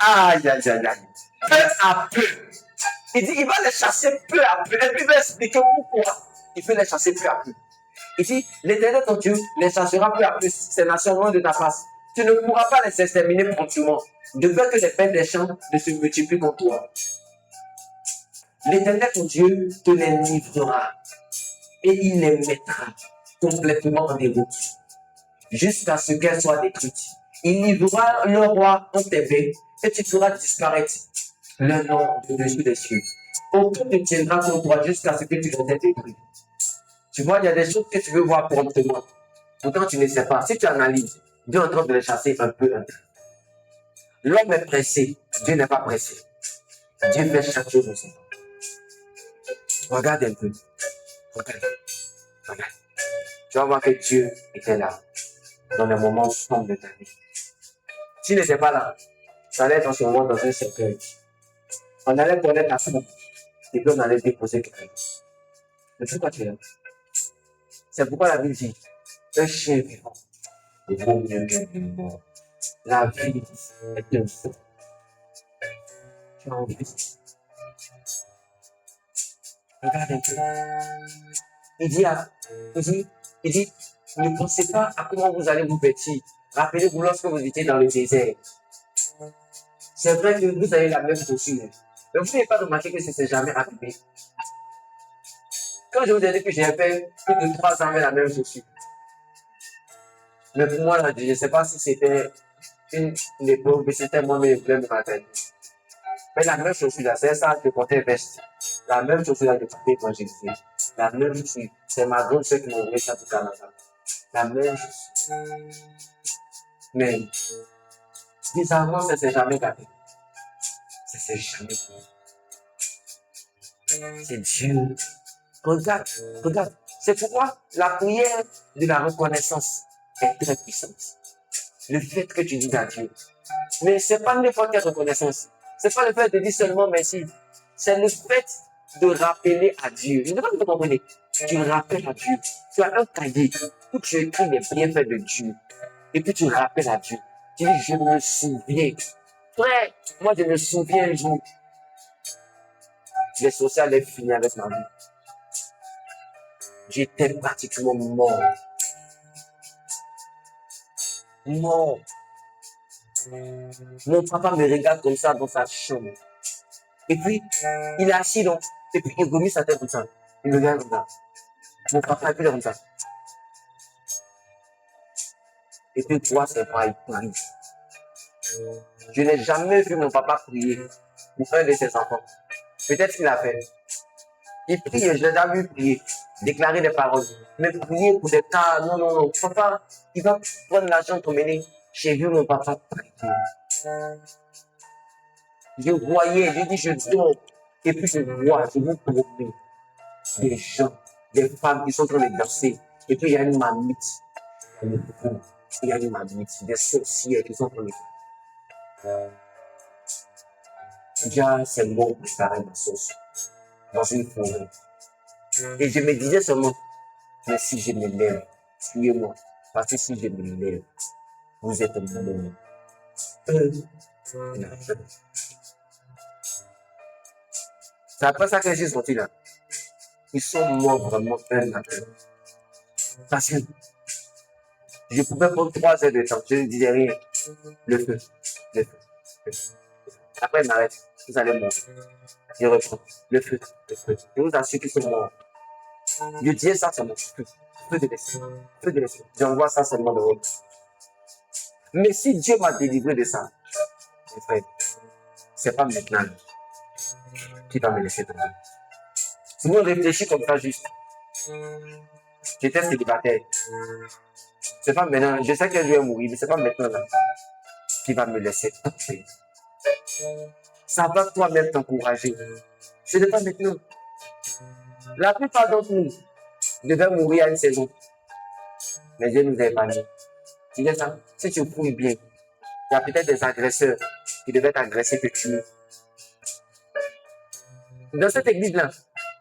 Aïe, aïe, aïe, aïe. Peu à peu. Il dit, il va les chasser peu à peu. Et puis il va expliquer pourquoi il fait les chasser peu à peu. Il dit, l'Éternel ton Dieu les chassera peu à peu ces nations loin de ta face. Tu ne pourras pas les exterminer promptement, de peur que les bêtes des champs ne se multiplient contre toi. L'Éternel ton Dieu te les livrera et il les mettra complètement en déroute jusqu'à ce qu'elles soient détruites. Il livrera le roi en tes mains et tu feras disparaître le nom de dessus des cieux. Aucun ne tiendra contre toi jusqu'à ce que tu les aies détruits. Tu vois, il y a des choses que tu veux voir promptement. Pourtant, tu ne sais pas. Si tu analyses, Dieu est en train de les chasser un peu. L'homme est pressé. Dieu n'est pas pressé. Dieu fait chaque chose aussi. Regarde un peu. Regarde. Regarde. Tu vas voir que Dieu était là dans les moments sombres de ta vie. S'il n'était pas là, ça allait être en ce moment dans un cercueil. On allait connaître la foule et puis on allait déposer quelqu'un. Mais pourquoi tu es là? C'est pourquoi la Bible dit un chien vivant vaut mieux qu'un mort. La vie est un feu. Tu as envie. Regarde un peu. Il dit, ne pensez pas à comment vous allez vous vêtir. Rappelez-vous lorsque vous étiez dans le désert. C'est vrai que vous avez la même chaussure. Mais vous n'avez pas remarqué que ça ne s'est jamais arrivé. Quand je vous ai dit que j'ai fait plus de 3 ans avec la même chaussure. Mais pour moi, là, je ne sais pas si c'était une époque, mais c'était moi-même le matin. Mais la même chaussure là, c'est ça que portais veste. La même chaussure là que je portais quand j'étais. La même chaussure. C'est ma grande soeur qui m'a envoyé ça du Canada. La même chaussure. Mais, bizarrement, ça ne s'est jamais gâté. Ça ne s'est jamais gâté. C'est Dieu. Regarde, regarde. C'est pourquoi la prière de la reconnaissance est très puissante. Le fait que tu dis à Dieu. Mais ce n'est pas n'importe quelle reconnaissance. Ce n'est pas le fait de dire seulement merci. C'est le fait de rappeler à Dieu. Je ne sais pas si vous comprenez. Tu rappelles à Dieu. Tu as un cahier où tu écris les bienfaits de Dieu. Et puis tu rappelles à Dieu. Tu dis, je me souviens. Frère, moi je me souviens un jour. Les sorciers allaient finir avec ma vie. J'étais pratiquement mort. Mort. Mon papa me regarde comme ça dans sa chambre. Et puis, il est assis donc. Et puis, il remue sa tête comme ça. Il me regarde comme ça. Mon papa, il est comme ça. Et puis, toi, c'est pas, il prie. Je n'ai jamais vu mon papa prier pour un de ses enfants. Peut-être qu'il a fait. Il prie, je l'ai jamais vu prier, déclarer des paroles. Mais prier pour des cas, non, non, non. Papa, il va prendre l'argent pour mener. J'ai vu mon papa prier. Je voyais, je dis, je dors. Et puis je vois, je vous promets, des gens, des femmes qui sont en train de danser. Et puis il y a une mamite. Il y a une mamite, des sorcières qui sont en train de déjà, c'est bon pour préparer ma sauce dans une forêt. Et je me disais seulement, mais si je me lève, suivez-moi. Parce que si je me lève, vous êtes mort. C'est après ça que j'ai sorti là. Ils sont morts vraiment un à un. Parce que je pouvais prendre 3 heures de temps. Je ne disais rien. Le feu. Le feu. Le feu. Après, il m'arrête. Vous allez mourir. Je reprends. Le feu. Le feu. Je vous assure qu'ils sont morts. Je disais ça seulement. Feu. Feu de l'esprit. Feu de l'esprit. J'envoie ça seulement de haut. Mais si Dieu m'a délivré de ça, mes frères, c'est pas maintenant. qui va me laisser tomber. Sinon, réfléchis comme ça juste. J'étais célibataire. C'est pas maintenant, je sais que je vais mourir, mais c'est pas maintenant là qui va me laisser tomber. Ça va toi-même t'encourager. Ce n'est pas maintenant. La plupart d'entre nous devaient mourir à une saison. Mais Dieu nous a épargnés. Tu dis ça? Si tu fouilles bien, il y a peut-être des agresseurs qui devaient t'agresser, te tuer. Dans cette église-là,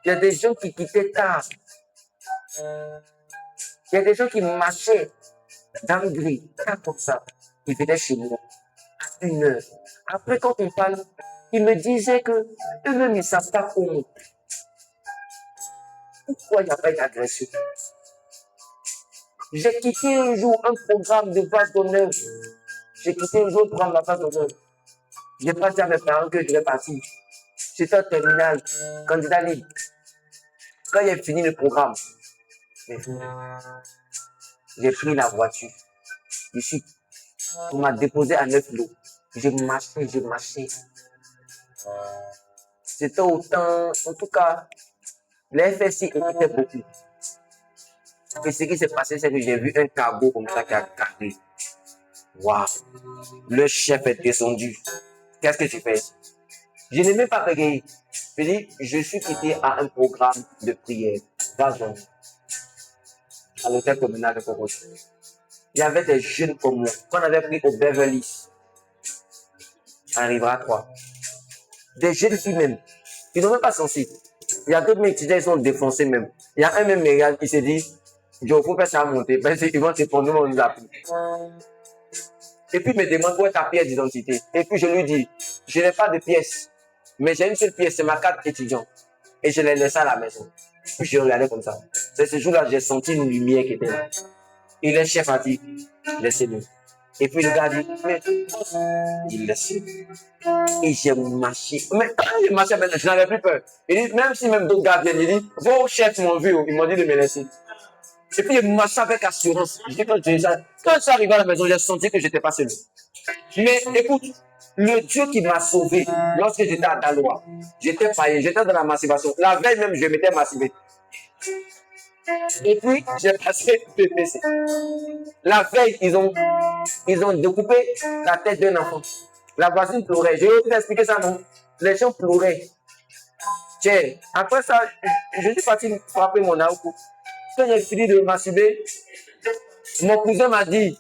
il y a des gens qui quittaient tard. Il y a des gens qui marchaient dans le gris, comme ça. Ils venaient chez moi à 1 heure. Après, quand on parle, ils me disaient que eux-mêmes, ils ne savent pas comment. Pourquoi il n'y a pas d'agression? J'ai quitté un jour un programme de base d'honneur. J'ai quitté un jour un programme de base d'honneur. J'ai pas dit à mes parents que je vais partir. J'étais en terminale, candidat libre. Quand j'ai fini le programme, j'ai pris la voiture. On m'a déposé à 9 lots. J'ai marché. C'était autant, en tout cas, les FSI écoutaient beaucoup. Et ce qui s'est passé, c'est que j'ai vu un cargo comme ça qui a carré. Waouh! Le chef est descendu. Qu'est-ce que tu fais? Je n'ai même pas payé. Je dis, je suis quitté à un programme de prière. À l'hôtel communal de Cocos. Il y avait des jeunes comme moi qu'on avait pris au Beverly. Ça arrivera à 3. Des jeunes filles même. Ils n'ont même pas sensibles. Il y a d'autres étudiants, ils sont défoncés même. Il y a un même mégal qui s'est dit, je ne faut pas ça monter. Parce qu'ils vont se prendre, nous, on nous a pris. Et puis, il me demande où est ta pièce d'identité. Et puis, je lui dis, je n'ai pas de pièce. Mais j'ai une seule pièce, c'est ma carte étudiant. Et je l'ai laissée à la maison. Puis, je regardais comme ça. C'est ce jour-là, j'ai senti une lumière qui était là. Et le chef a dit, laissez-le. Et puis, le gars a dit, mais il laisse. Et j'ai marché. Mais quand j'ai marché, je n'avais plus peur. Il dit, même si même d'autres gars viennent, il dit, vos chefs m'ont vu, ils m'ont dit de me laisser. Et puis, il marchait avec assurance. Je dis, quand je suis arrivé à la maison, j'ai senti que je n'étais pas seul. Mais écoute, le Dieu qui m'a sauvé, lorsque j'étais à Daloa, j'étais païen, j'étais dans la masturbation. La veille même, je m'étais masturbé. Et puis, j'ai passé PPC. La veille, ils ont découpé la tête d'un enfant. La voisine pleurait. J'ai oublié d'expliquer ça, non? Les gens pleuraient. Tiens, après ça, je suis parti frapper mon aoukou. Quand j'ai fini de masturber, mon cousin m'a dit,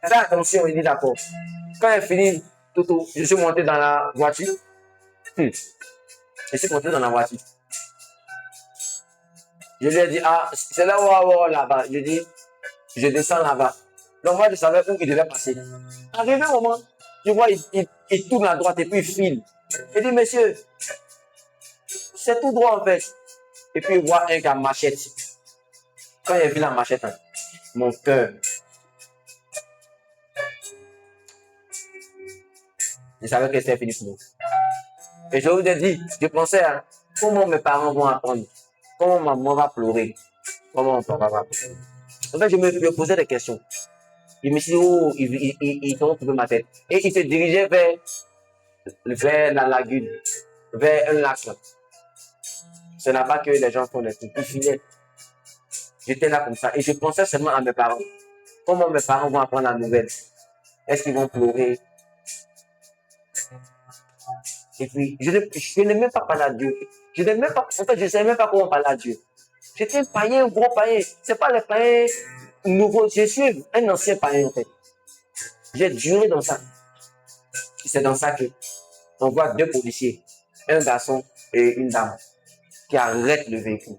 fais attention, il dit d'accord. Quand j'ai fini, je suis monté dans la voiture. Je suis monté dans la voiture. Je lui ai dit, ah, c'est là où là-bas. Je dis, je descends là-bas. Donc moi, je savais où il devait passer. Arrivé au moment, je vois, il tourne à droite et puis il file. Il dit, monsieur, c'est tout droit en fait. Et puis il voit un gars machette. Quand il a vu la machette, hein, mon cœur. Je savais que c'était fini pour nous. Et je vous ai dit, je pensais, hein, comment mes parents vont apprendre, comment maman va pleurer, comment mon papa va pleurer. En fait, je me posais des questions. Il me dit, oh, ils t'ont trouvé ma tête. Et il se dirigeait vers la lagune, vers un lac. Ce n'est pas que les gens font des trucs. Ils filaient. J'étais là comme ça. Et je pensais seulement à mes parents. Comment mes parents vont apprendre la nouvelle? Est-ce qu'ils vont pleurer? Et puis, je n'ai même pas parlé à Dieu. Je n'ai même pas, en fait, je ne savais même pas comment parler à Dieu. J'étais un païen, un gros païen. Ce n'est pas le païen nouveau. Je suis un ancien païen, en fait. J'ai duré dans ça. C'est dans ça que on voit 2 policiers, un garçon et une dame, qui arrêtent le véhicule.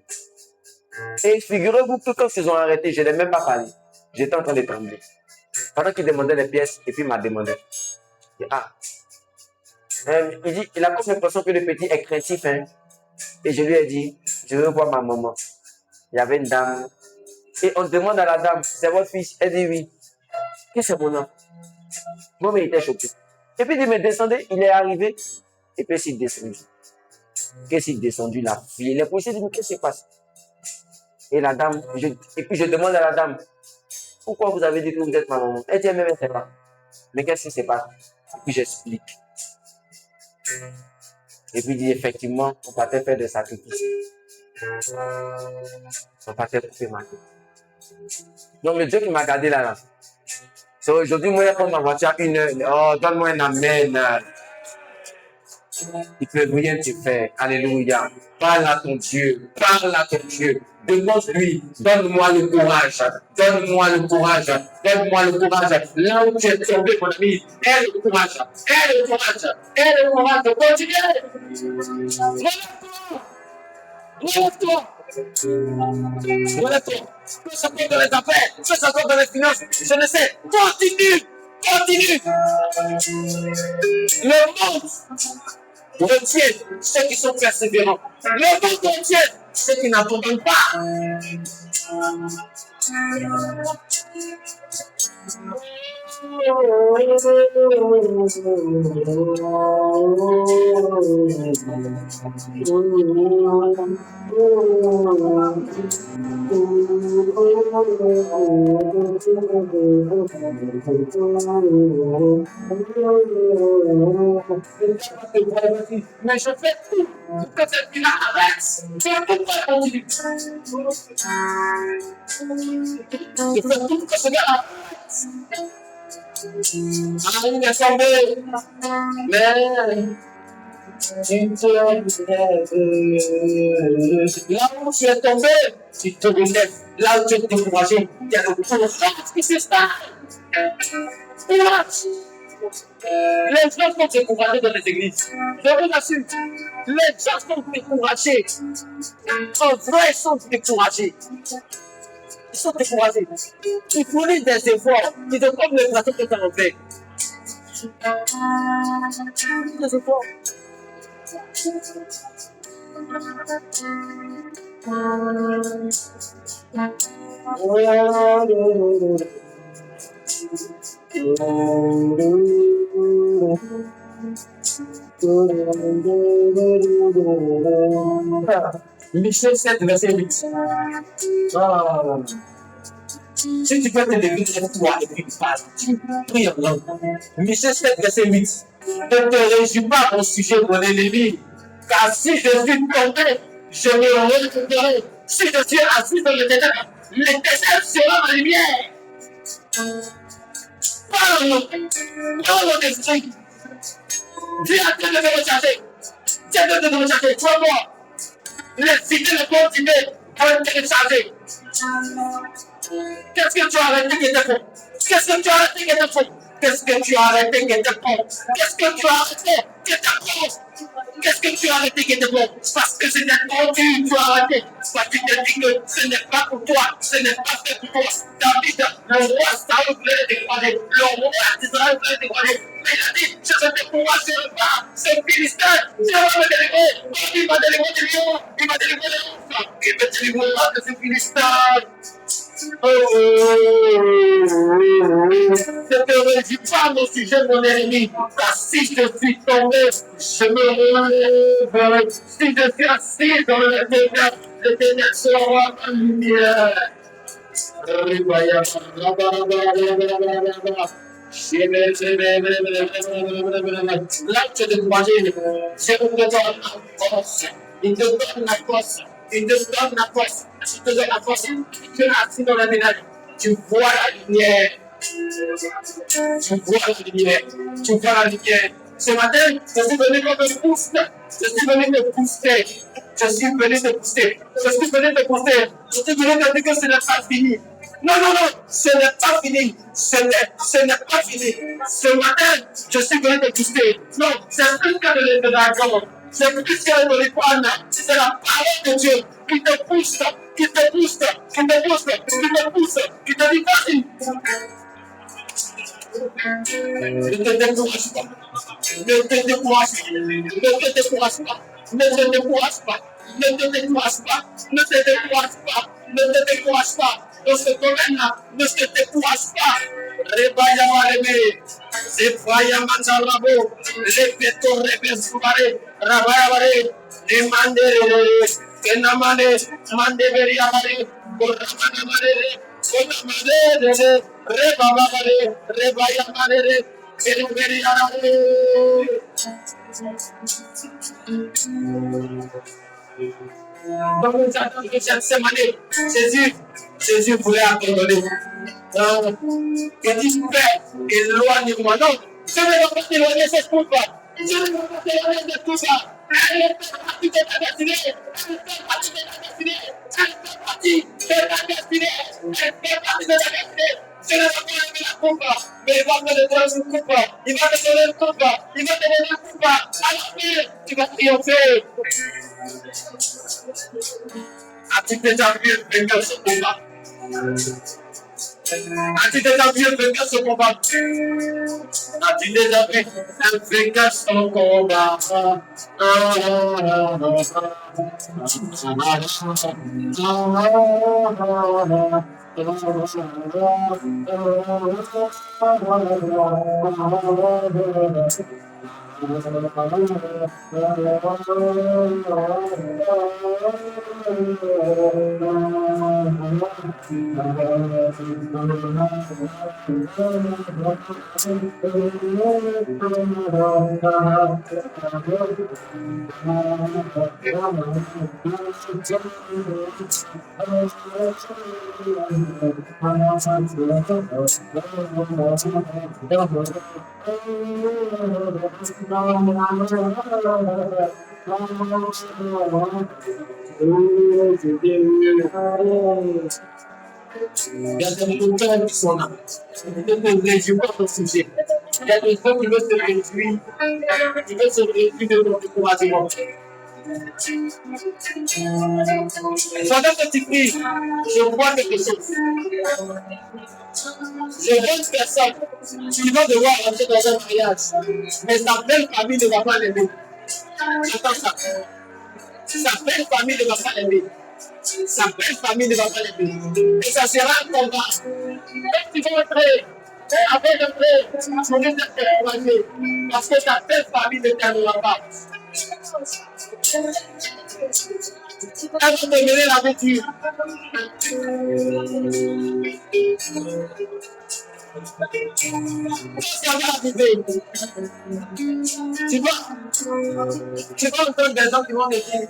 Et figurez-vous que quand ils ont arrêté, je n'ai même pas parlé. J'étais en train de trembler. Pendant qu'il demandait les pièces, et puis il m'a demandé. Ah. Il dit, il a comme l'impression que le petit est craintif. Hein. Et je lui ai dit, je veux voir ma maman. Il y avait une dame. Et on demande à la dame, c'est votre fils? Elle dit oui. Qu'est-ce que c'est mon nom? Moi, mais il était choqué. Et puis il me descendait, il est arrivé. Et puis il est descendu. Qu'est-ce qu'il est descendu la fille? Les policiers disent, mais qu'est-ce qui se passe? Et la dame, et puis je demande à la dame, pourquoi vous avez dit que vous êtes ma maman? Elle dit, même elle ne sait pas. Mais qu'est-ce qui se passe? Et puis j'explique. Et puis il dit effectivement, on partait faire des sacrifices. On partait couper ma tête. Donc le Dieu qui m'a gardé là. So, aujourd'hui, moi, je prends ma voiture à 1 heure. Oh, donne-moi un amen. Il peut rien te faire. Alléluia. Parle à ton Dieu. Parle à ton Dieu. Demande-lui. Donne-moi le courage. Donne-moi le courage. Donne-moi le courage. Là où tu es tombé, mon ami, aie le courage. Aie le courage. Aie le courage. Continue. Relève-toi. Relève-toi. Que ce soit dans les affaires, que ce soit dans les finances, je ne sais. Continue. Continue. Le monde retient ceux qui sont persévérants. Le monde retient ceux qui n'abandonnent pas. Mais je fais tout pour que cette vie-là arrête. Je fais tout pour qu'elle continue. Je fais tout pour que ce gars arrête. Ah, il est tombé. Mais tu te relèves. Là où tu es tombé, tu te relèves. Là où tu es découragé, il y a le courage qui s'installe. Courage. Les gens sont découragés dans les églises. Je vous assure, les gens sont découragés. En vrai, ils sont découragés. Ils sont découragés. Ils fournissent des efforts. Ils sont comme les plateaux que tu as fait. Des efforts. Michel 7, verset 8. Si tu peux te lever cette toi et puis parle, tu pries en langue. Michel 7, verset 8. Ne te réjouis pas au sujet de mon ennemi, car si je suis tombé, je me relèverai. Si je suis assis dans le ténèbres, l'éternel sera ma lumière. Parle mon esprit. Dis à Dieu de me recharger. Dieu de me recharger. Toi, moi. Les idées de continuer à me télécharger. Qu'est-ce que tu as arrêté qui était faux? Qu'est-ce que tu as arrêté qui était faux? Qu'est-ce que tu as arrêté qui était faux? Qu'est-ce que tu as arrêté qui était faux? Qu'est-ce que tu as arrêté qui était faux? Parce que c'était ton Dieu, tu as arrêté. Parce que tu t'es dit que ce n'est pas pour toi, ce n'est pas fait pour toi. David, le roi Saül voulait le décrocher, le roi d'Israël voulait le décrocher. Mais il a dit, je ne te découragerai pas. Ce Philistin, Dieu va me délivrer. Il m'a délivré du lion, il m'a délivré de l'ours, il me délivrera de ce Philistin. Ne te réjouis pas au sujet de mon ennemi, car si je suis tombé, je me relèverai. Si je suis assis dans le ténèbre, le ténèbre sera ma lumière. Là, tu es découragé, je te donne la force. Il te donne la force. Il te donne la force. Il te donne la force. Tu es assis dans la ménage. Tu vois la lumière. Tu vois la lumière. Tu vois la lumière. Ce matin, je suis venu comme un boost. Je suis venu te booster. Je suis venu te booster. Je suis venu te booster. Je suis venu te dire que ce n'est pas fini. Non, non, non, ce n'est pas fini. Ce n'est pas fini. Ce matin, je suis venu te booster. Non, c'est plus que de l'argent. C'est plus que de l'épargne. C'est la parole de Dieu qui te pousse, qui te pousse, qui te pousse, qui te pousse, qui te dit vas-y. Ne te décourage pas. Ne te décourage pas. Ne te décourage pas. Ne te décourage pas. Ne te décourage pas. Ne te décourage pas. Ne te décourage pas. Dans ce domaine-là, ne te décourage pas. Rebaya Marebe, Zefaya Manzarabo, Lepeto Rebesubare, Rabaya Bare, Demandere, Kenamane, Mandeberia Bare, Koramana Mare, Konamane, Rebaba Bare, Rebaya Mare, Keruberia Bare. Dans le jardin de Gethsemane, Jésus voulait abandonner. Il dit, Père, éloigne-moi. Non, je ne vais pas t'éloigner, c'est pour toi. Je ne vais pas t'éloigner de tout ça. Elle fait partie de ta destinée. Elle fait partie de ta destinée. Elle fait partie de ta destinée. Elle fait partie de ta destinée. Je ne vais pas enlever la coupe, mais il va me donner une coupe. Il va me donner une coupe. Il va te donner une coupe. À la fin, tu vas triompher. As-tu déjà vu un vainqueur ce combat? As-tu déjà vu un vainqueur ce combat? As-tu déjà vu un vainqueur ce combat? Il y a des montagnes qui sont là. Il y a des régions au sujet. Il y a des gens qui veulent se réjouir. Ils veulent se réjouir de notre découragement. Pendant que tu pries, je vois quelque chose. Je vois une personne qui va devoir rentrer dans un mariage, mais sa belle famille ne va pas l'aimer. J'entends ça. Sa belle famille ne va pas l'aimer. Sa belle famille ne va pas l'aimer. Et ça sera un combat. Et tu vas entrer. Après d'entrer, tu risques de te décourager. Parce que ta belle famille ne t'aimera pas. Elle va te mener la voiture. Ça va arriver. Tu vas entendre des gens qui vont te dire,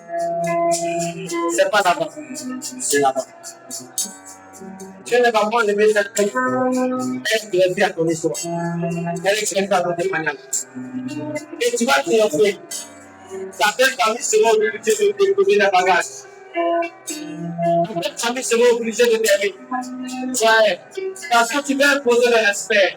c'est pas là-bas, c'est là-bas. Dieu ne va pas enlever cette paix. Elle est bien à ton histoire. Elle est à ton témoignage. Et tu vas triompher. Ta belle famille sera obligée de déposer les bagages. Ta belle famille sera obligée de t'aimer. Ouais. Parce que tu vas imposer le respect.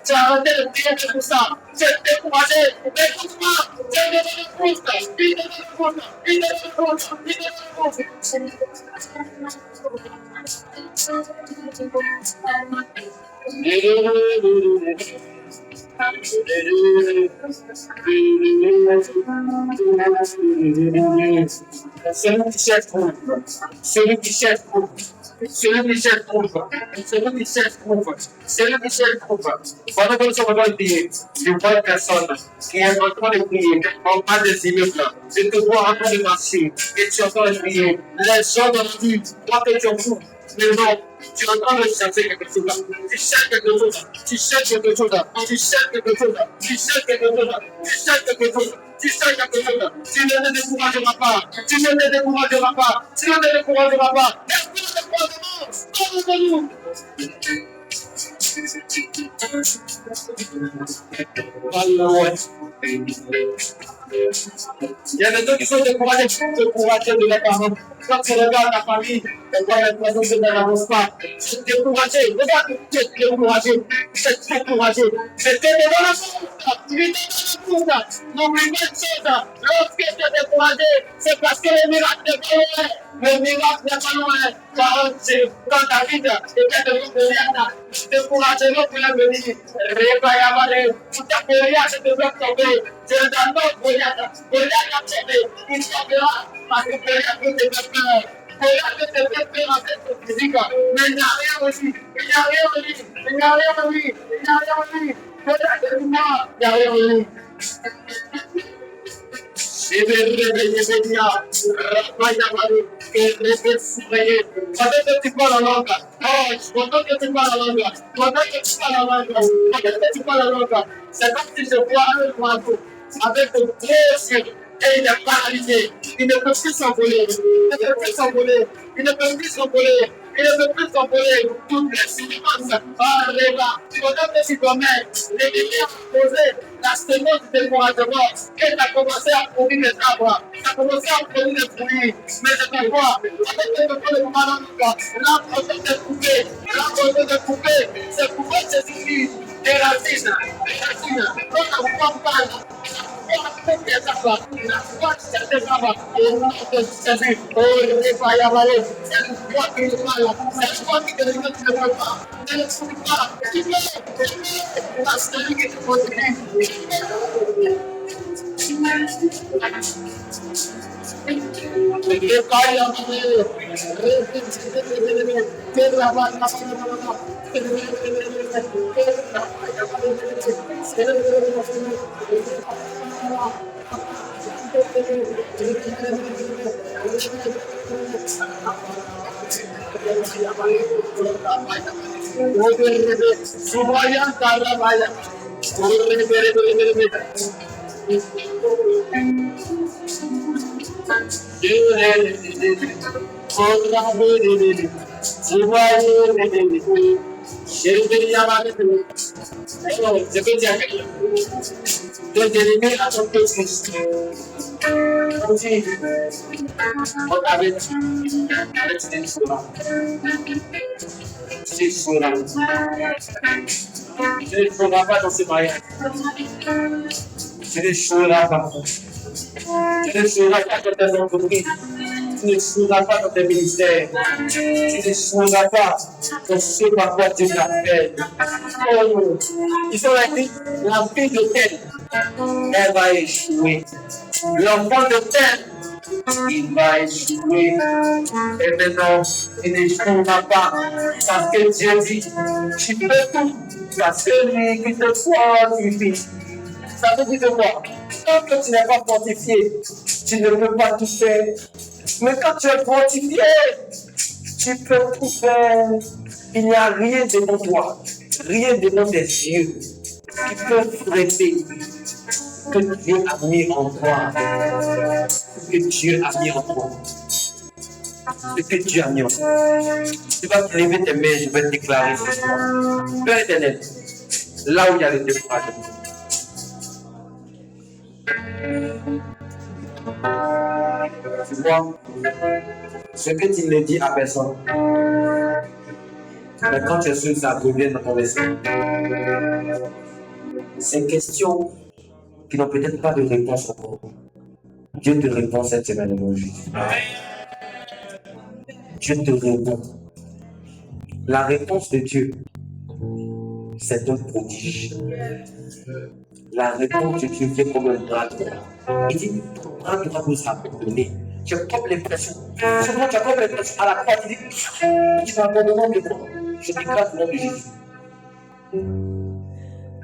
Tu as arrêté de prier pour ça. Tu es découragé. Écoute-moi. Tu es devenu frustré. Il est devenu frustré. Il est devenu frustré. Il est devenu frustré. Celui qui cherche trouve. Celui qui cherche trouve. Celui qui cherche trouve. Celui qui cherche trouve. Celui qui cherche trouve. Pendant que nous sommes en train de prier, je vois une personne qui est en train de prier en bas des immeubles. Je te vois en train de marcher et tu es en train de prier. Les gens dans la rue croient que tu es fou. Mais non, tu es en train de chercher quelque chose. Tu cherches quelque chose. Tu cherches quelque chose. Tu cherches quelque chose. Tu cherches quelque chose. Tu cherches quelque chose. Tu cherches quelque chose. Tu ne te décourageras pas. Tu ne te décourageras pas. Tu ne te décourageras pas. L'esprit de découragement, hors de nous. Alléluia. Il y a des gens qui sont découragés de leurs parents. Quand tu regardes ta famille, tu vois l'impression que ça n'avance pas. Tu es découragé. Regarde, tu es découragé. Tu es découragé. C'était devant la porte. Tu étais dans la porte. N'oublie pas une chose. Lorsque tu es découragé, c'est parce que le miracle n'est pas loin. Le miracle n'est pas loin. Quand David était devant Goliath, découragé, l'autre l'a venu. Réveille, tout à fait, Goliath devait tomber. Je l'annonce, Goliath a tombé. Il tombera parce que Goliath ne te fait peur. Goliath ne te fait peur avec son physique. Mais il n'y a rien aussi. Il n'y a rien en lui. Il n'y a rien en lui. Il n'y a rien en lui. Goliath est moi. Il n'y a rien en lui. Je vais réveiller Bénia, Raphaël, que réveille Souraye. Pendant que tu parles en langue, pendant que tu parles en langue, pendant que tu parles en langue, pendant que tu parles en langue, c'est comme si je vois un oiseau avec de gros yeux et il est paralysé. Il ne peut plus s'envoler. Il ne peut plus s'envoler. Il ne peut plus s'envoler. Il ne peut plus s'envoler. Toutes les substances. Ah, Réva, pendant que tu dormais, l'ennemi a posé la semence du découragement et tu as commencé à produire des arbres. Tu as commencé à produire des fruits. Mais je te vois, avec le commandant, l'arbre s'est coupé. L'arbre s'est coupé. C'est pourquoi Jésus-Christ des racines. Des racines. Quand la voix parle, je peux dire de l'éliminer à ton petit. Comme si on avait des sourds. C'est sourd. Je ne ferai pas dans ce mariage. Je ne ferai pas. Tu ne seras pas dans tes entreprises. Tu ne seras pas dans tes ministères. Tu ne seras pas dans ce par quoi Dieu t'a fait. Oh, ils sont dit, la fille de terre, elle va échouer. L'enfant de terre, il va échouer. Et maintenant, il n'échouera pas. Parce que Dieu dit, tu peux tout. Parce que lui qui te fortifie. Ça veut dire quoi? Tant que tu n'es pas fortifié, tu ne peux pas tout faire. Mais quand tu es fortifié, tu peux tout faire. Il n'y a rien devant toi, rien devant tes yeux qui peut freiner que Dieu a mis en toi. Ce que Dieu a mis en toi. Ce que Dieu a mis en toi. Tu vas te lever tes mains, je vais te déclarer ce soir. Père éternel, là où il y a le découragement. Tu vois, ce que tu ne dis à personne, mais quand tu es sûr, ça revient dans ton esprit. Ces questions qui n'ont peut-être pas de réponse encore, Dieu te répond cette semaine, mon Jésus. Dieu te répond. La réponse de Dieu, c'est un prodige. La réponse de Dieu vient comme un bras droit. Il dit, ton bras droit nous a donné. Tu as comme l'impression, souvent tu as comme l'impression à la croix, tu dis, tu vas me demander de quoi? Je déclare au nom de Jésus.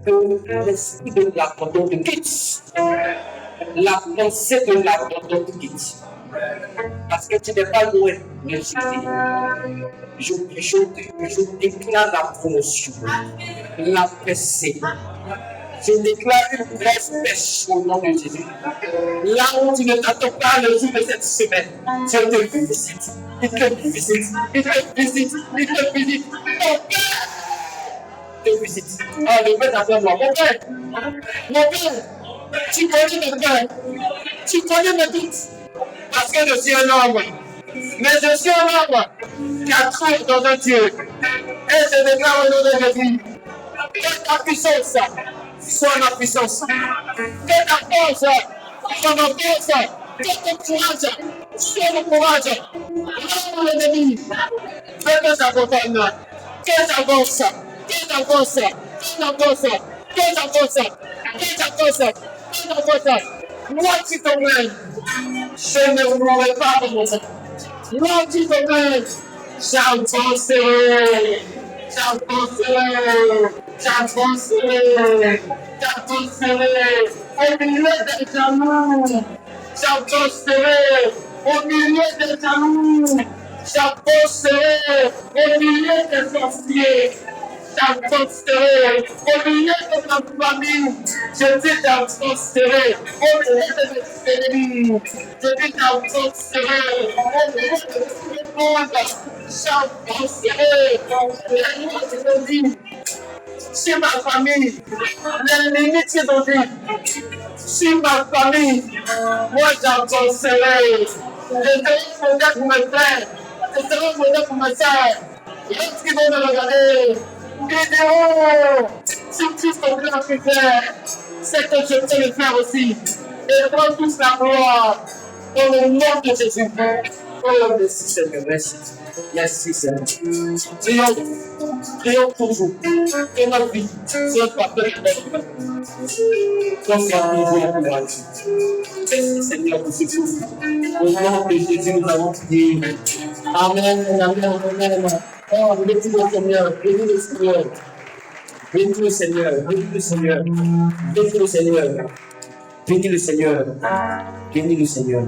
Que l'esprit de l'abandon te quitte. La pensée de l'abandon te quitte. Parce que tu n'es pas loin de Jésus. Je déclare la promotion, la percée. Je déclare une grosse pêche au nom de Jésus. Là où tu ne t'attends pas le jour de cette semaine, Dieu te visite. Il te visite. Il te visite. Il te visite. Mon Père te visite. Ah, le Père t'appelle moi. Mon Père. Mon Père. Tu connais mes peurs. Tu connais mes doutes. Parce que je suis un homme. Mais je suis un homme qui a cru dans un Dieu. Et je déclare au nom de Jésus. Que ta puissance soit ma puissance. Que ta force soit ma force. Que ton courage soit mon courage. Non, l'ennemi. Fais que j'accompagne. Que j'avance. Que j'avance. Que j'avance. Que j'avance. Que j'avance. Que j'avance. Moi qui t'emmène. Je ne mourrai pas pour mon sang. Moi qui t'emmène. J'avancerai. J'avancerai. J'avancerai. J'avancerai. Au milieu des jaloux. J'avancerai. Au milieu des jaloux. J'avancerai. Au milieu des sorciers. J'avancerai au milieu de ma famille. Je dis j'avancerai au milieu de mes ennemis. Je dis j'avancerai au milieu de tout le monde. J'avancerai au milieu de sur ma famille. L'ennemi qui est dans sur ma famille. Moi j'avancerai. Je serai fondé pour mes frères. Je serai fondé pour mes sœurs. Lorsqu'ils vont me regarder, vidéo, si tout ce qu'on a pu faire, c'est que je peux le faire aussi. Et prends tous la gloire dans le nom de Jésus. Oh, merci Seigneur, merci. Merci Seigneur. Prions toujours que notre vie soit parfaite. Comme ça, nous voulons pouvoir dire. Merci Seigneur pour ce jour. Au nom de Jésus, nous avons prié. Amen, amen, amen. Oh, bénis le Seigneur, bénis le Seigneur. Bénis le Seigneur, bénis le Seigneur. Bénis le Seigneur. Bénis le Seigneur. Bénis le Seigneur.